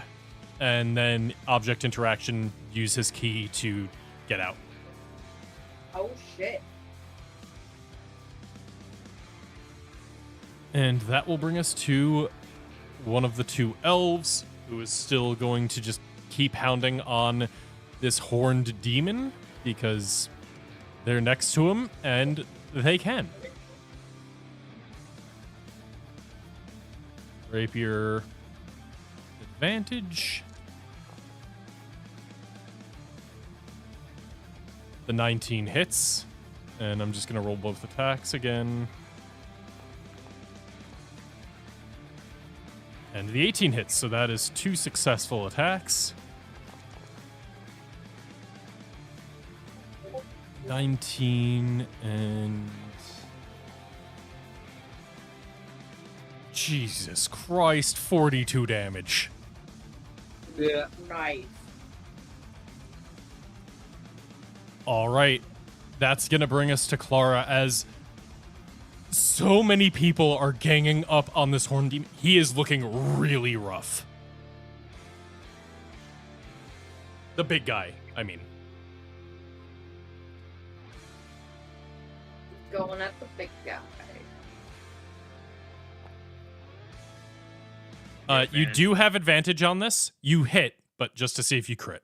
and then object interaction, use his key to get out. Oh shit. And that will bring us to one of the two elves, who is still going to just keep hounding on this horned demon, because they're next to him, and they can. Rapier advantage. The 19 hits, and I'm just going to roll both attacks again. And the 18 hits, so that is 2 successful attacks. 19 and... Jesus Christ, 42 damage. Yeah. Nice. All right. That's going to bring us to Clara as so many people are ganging up on this horn demon. He is looking really rough. The big guy, I mean. Going at the big guy. You do have advantage on this. You hit, but just to see if you crit.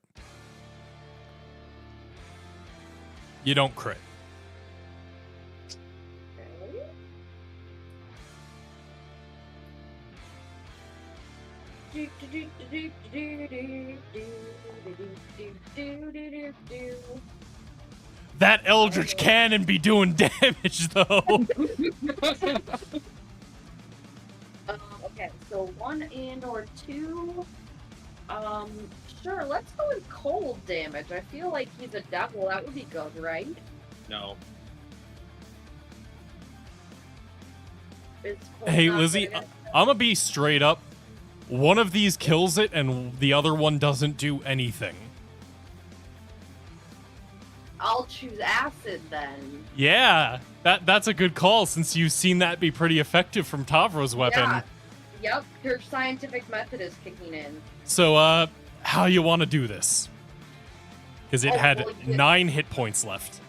You don't crit. Okay. That Eldritch Cannon be doing damage, though. Okay, so 1 in or 2. Sure, let's go with cold damage. I feel like he's a devil. That would be good, right? No. Is cold Hey, not Lizzie, good? I'm gonna be straight up. One of these kills it, and the other one doesn't do anything. I'll choose acid then. Yeah, that's a good call, since you've seen that be pretty effective from Tavro's weapon. Yeah. Yep, your scientific method is kicking in. So, how you want to do this? Because it Oh, had well, you- 9 hit points left.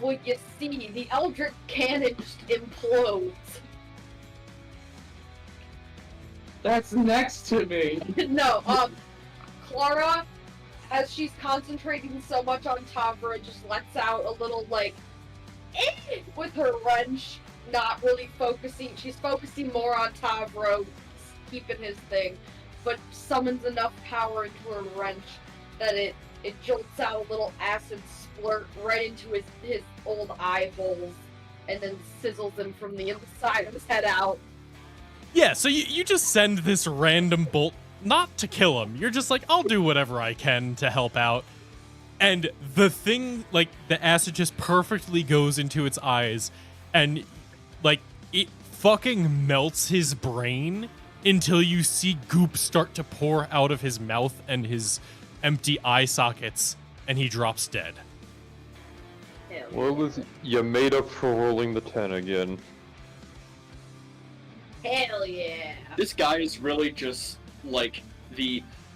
Well, you see, the Eldritch Cannon just implodes. That's next to me. No, Clara, as she's concentrating so much on Tavra, just lets out a little, like, eh, with her wrench, not really focusing. She's focusing more on Tavro, keeping his thing, but summons enough power into her wrench that it jolts out a little acid splurt right into his old eye holes, and then sizzles him from the inside of his head out. Yeah, so you just send this random bolt, not to kill him. You're just like, I'll do whatever I can to help out. And the thing, like, the acid just perfectly goes into its eyes, and, like, it fucking melts his brain until you see goop start to pour out of his mouth and his empty eye sockets, and he drops dead. Hell Well, Lizzie, you made up for rolling the 10 again. Hell yeah. This guy is really just like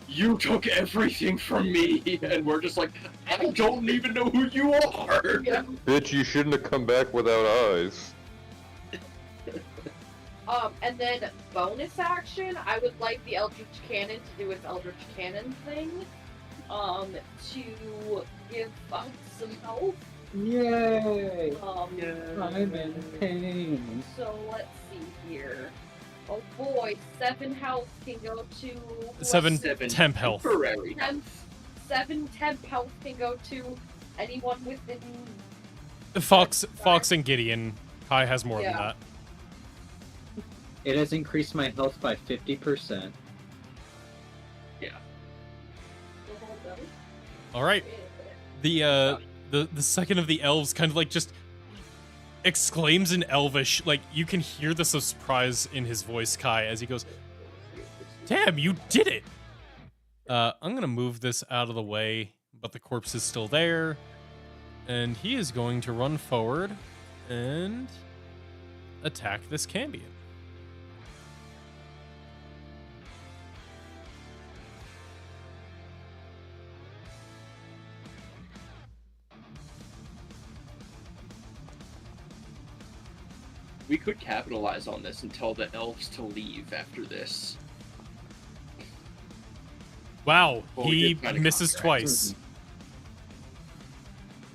you took everything from me, and we're just like, I don't even know who you are. Yeah. Bitch, you shouldn't have come back without eyes. And then bonus action, I would like the Eldritch Cannon to do its Eldritch Cannon thing. To give some health. Yay! Yeah. I'm in pain. So let's see here. Oh boy, 7 health can go to 7 7 temp health. Temporary. 7 temp health can go to anyone within. Fox and Gideon. Kai has more than Yeah. that. It has increased my health by 50%. All right. The second of the elves kind of like just exclaims in Elvish, like you can hear the surprise in his voice, Kai, as he goes, "Damn, you did it!" I'm gonna move this out of the way, but the corpse is still there, and he is going to run forward and attack this Cambion. We could capitalize on this and tell the elves to leave after this. Wow, Well, we he did sign a misses contract. twice.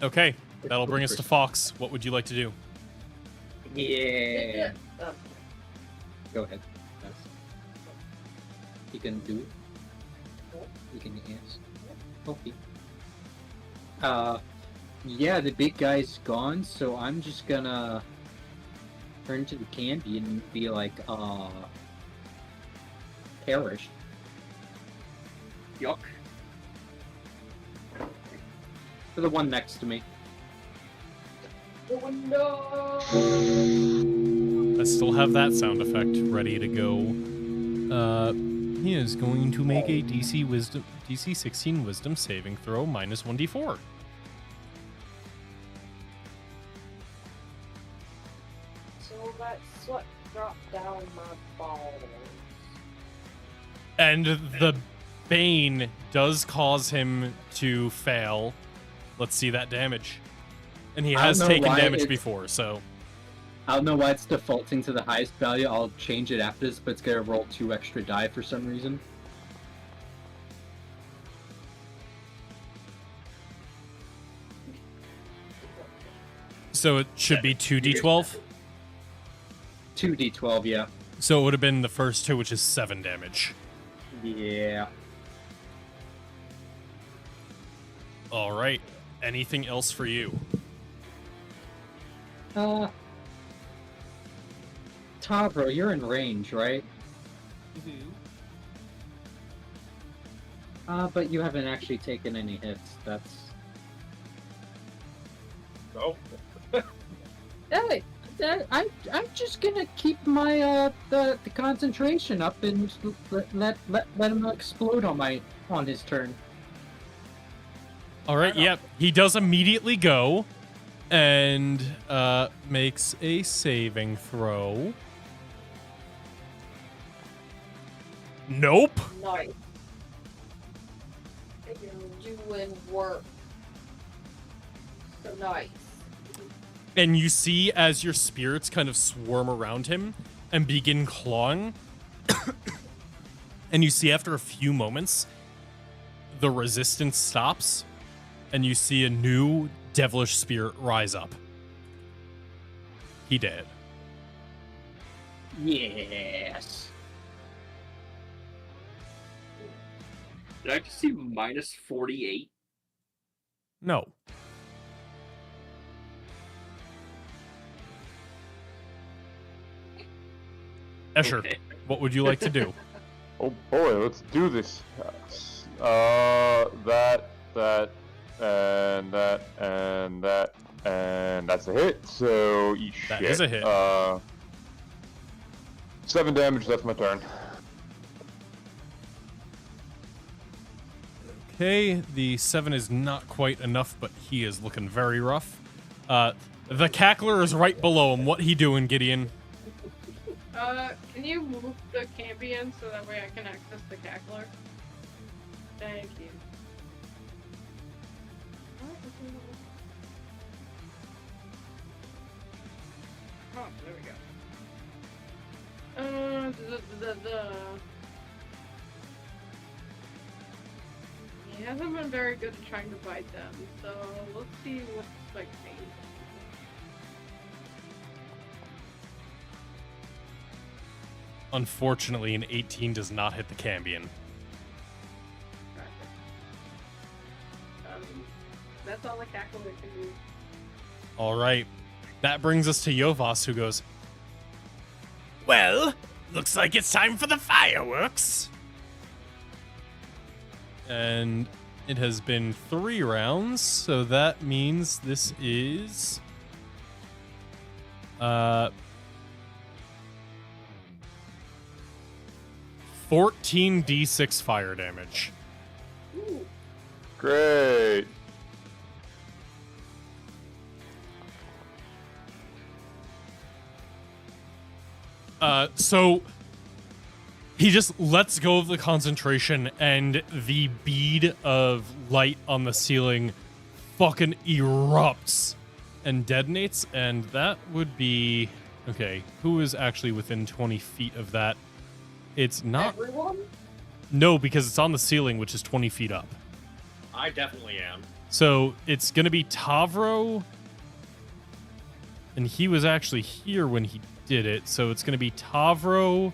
Okay, that'll bring us to Fox. What would you like to do? Yeah. Um, Go ahead. Yes. You can do it. You can ask. Okay. Yeah, the big guy's gone, so I'm just gonna turn to the candy and be like, perish. Yuck. For the one next to me. Oh no! I still have that sound effect ready to go. He is going to make a DC 16 Wisdom saving throw minus 1d4. So that's what dropped down my balls. And the Bane does cause him to fail. Let's see that damage. And he I has don't know taken why damage it's- before, so... I don't know why it's defaulting to the highest value. I'll change it after this, but it's gonna roll 2 extra die for some reason. So it should be 2d12? 2d12, yeah. So it would have been the first two, which is 7 damage. Yeah. Alright. Anything else for you? Tavro, you're in range, right? But you haven't actually taken any hits. That's... No. Hey, I'm just gonna keep my the concentration up and let him explode on his turn. Alright, yep. He does immediately go and makes a saving throw. Nope. Nice. You're doing work. So nice. And you see as your spirits kind of swarm around him and begin clawing. And you see after a few moments, the resistance stops, and you see a new devilish spirit rise up. He dead. Yes. Did I just see minus 48? No. Escher, Okay. what would you like to do? Oh boy, let's do this. That, and that, and that, and that's a hit. So eat That shit. is a hit. 7 damage. That's my turn. Okay, the 7 is not quite enough, but he is looking very rough. The cackler is right below him. What he doing, Gideon? Can you move the Cambion so that way I can access the Cackler? Thank you. Oh, there we go. He hasn't been very good at trying to bite them, so let's see what spike means. Unfortunately, an 18 does not hit the Cambion. That's all the Cackler can do. All right. That brings us to Yovas, who goes, well, looks like it's time for the fireworks. And it has been 3 rounds, so that means this is 14d6 fire damage. Ooh. Great. So he just lets go of the concentration, and the bead of light on the ceiling fucking erupts and detonates, and that would be... Okay, who is actually within 20 feet of that? It's not... Everyone? No, because it's on the ceiling, which is 20 feet up. I definitely am. So it's going to be Tavro, and he was actually here when he did it. So it's going to be Tavro,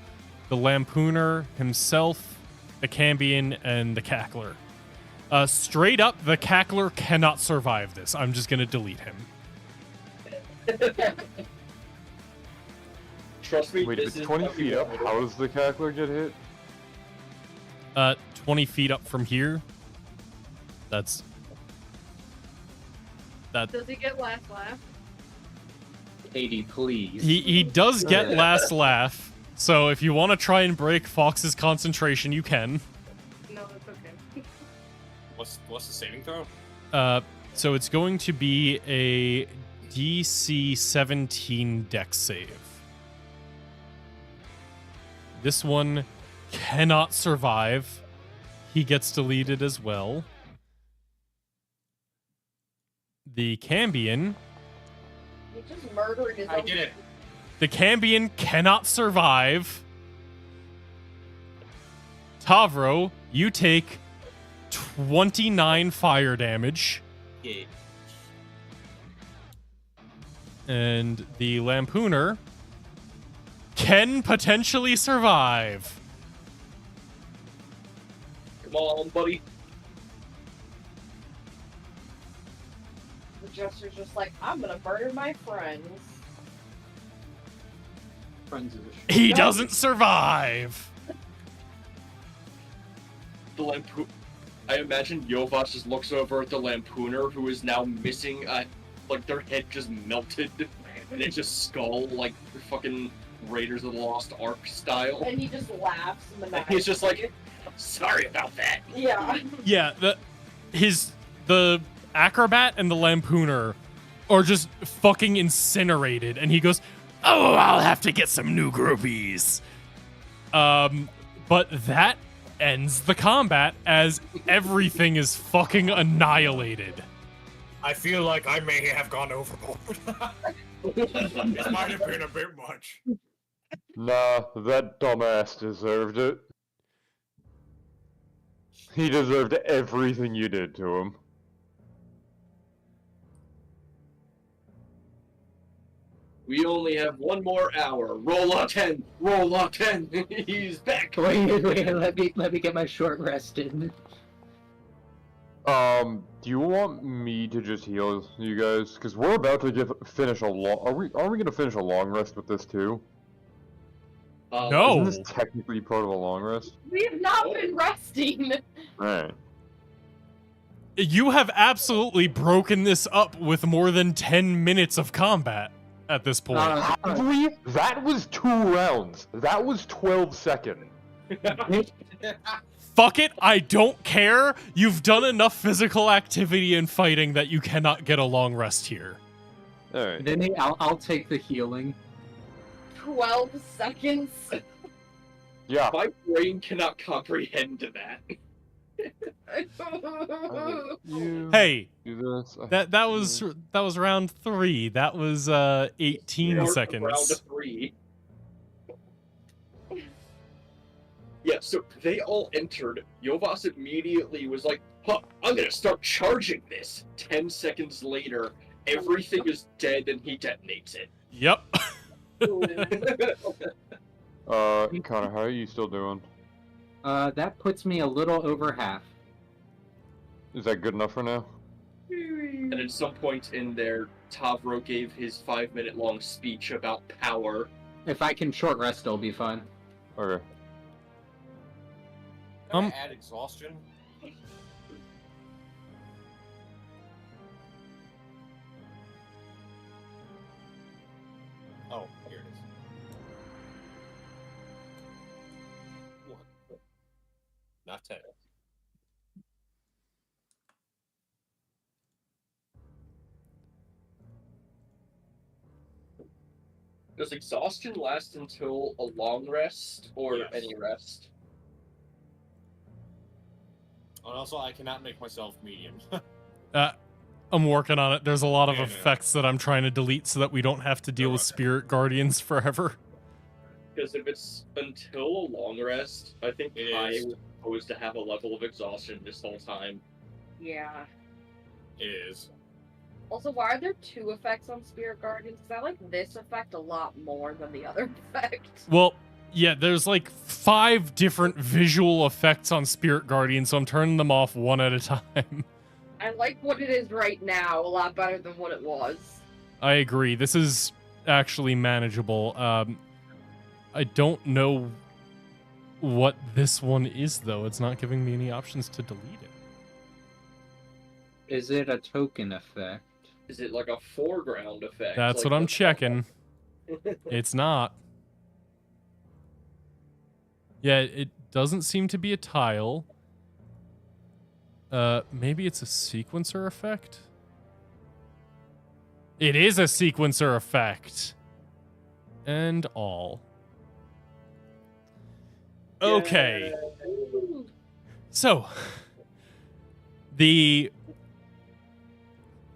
the Lampooner, himself, the Cambion, and the Cackler. Straight up, the Cackler cannot survive this. I'm just going to delete him. Trust me, Wait, this but is 20 probably feet up, what- how does the cackler get hit? 20 feet up from here. That Does he get last laugh? Katie, please. He does get last laugh, so if you want to try and break Fox's concentration, you can. No, that's okay. What's the saving throw? So it's going to be a DC 17 dex save. This one cannot survive. He gets deleted as well. The Cambion. You just murdered his I own. did it. The Cambion cannot survive. Tavro, you take 29 fire damage. Yeah. And the Lampooner can potentially survive. Come on, buddy. The Jester's just like, I'm gonna murder my friends. Friends of the show. He doesn't survive. The lampoon. I imagine Yovas just looks over at the Lampooner, who is now missing, like their head just melted, and it's just skull, like fucking Raiders of the Lost Ark style. And he just laughs in the And back. he's just like, sorry about that. Yeah. Yeah, the acrobat and the Lampooner are just fucking incinerated, and he goes, "Oh, I'll have to get some new groupies." But that ends the combat as everything is fucking annihilated. I feel like I may have gone overboard. This might have been a bit much. Nah, that dumbass deserved it. He deserved everything you did to him. We only have one more hour. Roll a 10. Roll a 10. He's back. Wait, let me get my short rest in. Do you want me to just heal you guys? Because we're about to finish a long. Are we gonna finish a long rest with this too? No. Isn't this technically part of a long rest? We have not been resting. Right. You have absolutely broken this up with more than 10 minutes of combat at this point. That was 2 rounds. That was 12 seconds. Fuck it, I don't care. You've done enough physical activity and fighting that you cannot get a long rest here. Alright. Then I'll take the healing. 12 seconds. Yeah. My brain cannot comprehend that. You Hey, do this. that was round 3. That was 18 Round seconds. 3. Yeah, so they all entered. Yovas immediately was like, huh, I'm gonna start charging this. 10 seconds later, everything is dead and he detonates it. Yep. Connor, how are you still doing? That puts me a little over half. Is that good enough for now? And at some point in there, Tavro gave his 5-minute long speech about power. If I can short rest, I'll be fine. Okay. Can I add exhaustion? Oh, here it is. What? Not 10. Does exhaustion last until a long rest or Yes. any rest? And also, I cannot make myself medium. I'm working on it. There's a lot of Yeah, effects that I'm trying to delete so that we don't have to deal with spirit guardians forever. Because if it's until a long rest, I think It I is. was supposed to have a level of exhaustion this whole time. Yeah. It is. Also, why are there 2 effects on Spirit Guardians? Because I like this effect a lot more than the other effect. Well, yeah, there's like 5 different visual effects on spirit guardians, so I'm turning them off one at a time. I like what it is right now a lot better than what it was. I agree. This is actually manageable. I don't know what this one is, though. It's not giving me any options to delete it. Is it a token effect? Is it like a foreground effect? That's like what I'm the- checking. It's not. Yeah, it doesn't seem to be a tile. Maybe it's a sequencer effect? It is a sequencer effect. And all. Okay. So, you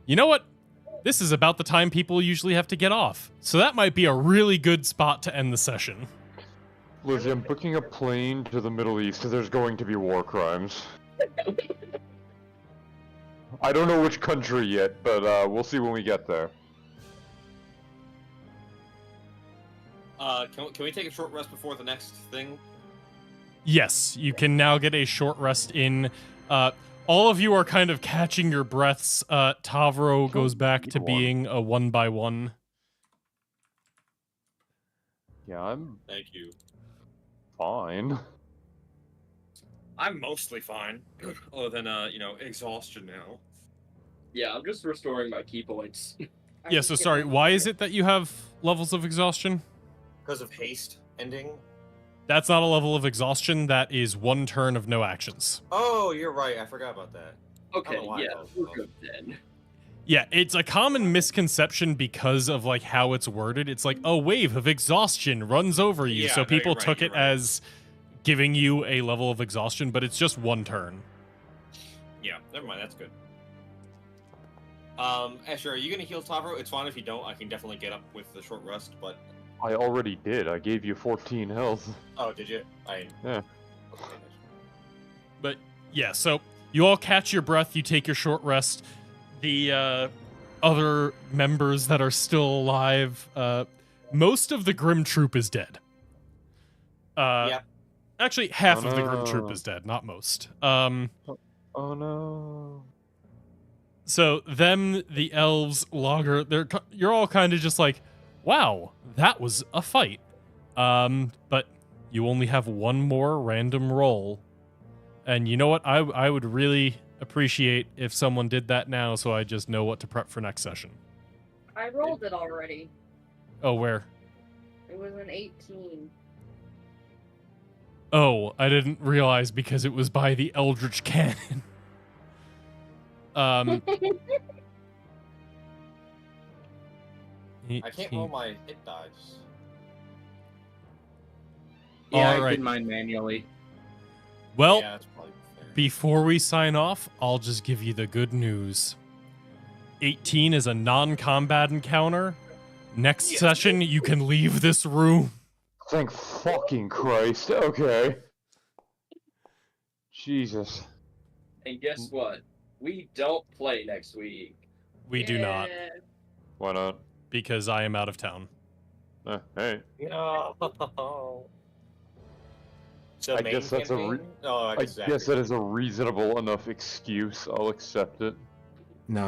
know what? This is about the time people usually have to get off. So that might be a really good spot to end the session. Lizzie, I'm booking a plane to the Middle East because there's going to be war crimes. I don't know which country yet, but we'll see when we get there. Can we take a short rest before the next thing? Yes, you can now get a short rest in. All of you are kind of catching your breaths. Tavro goes back to being a 1-by-1. Yeah, I'm Thank you. fine. I'm mostly fine. Other than, exhaustion now. Yeah, I'm just restoring my key points. Yeah, so sorry, why is it that you have levels of exhaustion? Because of haste ending? That's not a level of exhaustion, that is 1 turn of no actions. Oh, you're right. I forgot about that. Okay, why yeah, those- we're good then. Yeah, it's a common misconception because of like how it's worded. It's like a wave of exhaustion runs over you, Yeah, so no, people you're right, took you're it right. as giving you a level of exhaustion, but it's just 1 turn. Yeah, never mind. That's good. Asher, are you gonna heal Tavro? It's fine if you don't. I can definitely get up with the short rest, but... I already did. I gave you 14 health. Oh, did you? Yeah. Okay. But yeah, so you all catch your breath, you take your short rest. The other members that are still alive, most of the Grim Troop is dead. Yeah. Actually, half Oh, of the Grim no. Troop is dead, not most. Oh no. So them, the elves, Logger, you're all kind of just like, wow, that was a fight. But you only have 1 more random roll. And you know what? I would really appreciate if someone did that now so I just know what to prep for next session. I rolled it already. Oh, where? It was an 18. Oh, I didn't realize because it was by the Eldritch Cannon. I can't 18. roll my hit dice. Yeah, I Alright. did mine manually. Well, Yeah, that's probably fair. before we sign off, I'll just give you the good news. 18 is a non-combat encounter. Next session, you can leave this room. Thank fucking Christ. Okay. Jesus. And guess what? We don't play next week. We do not, Yeah. Why not? because I am out of town. Hey. No. So I main guess that's a campaign? Oh, I I guess guess that is a reasonable enough excuse. I'll accept it.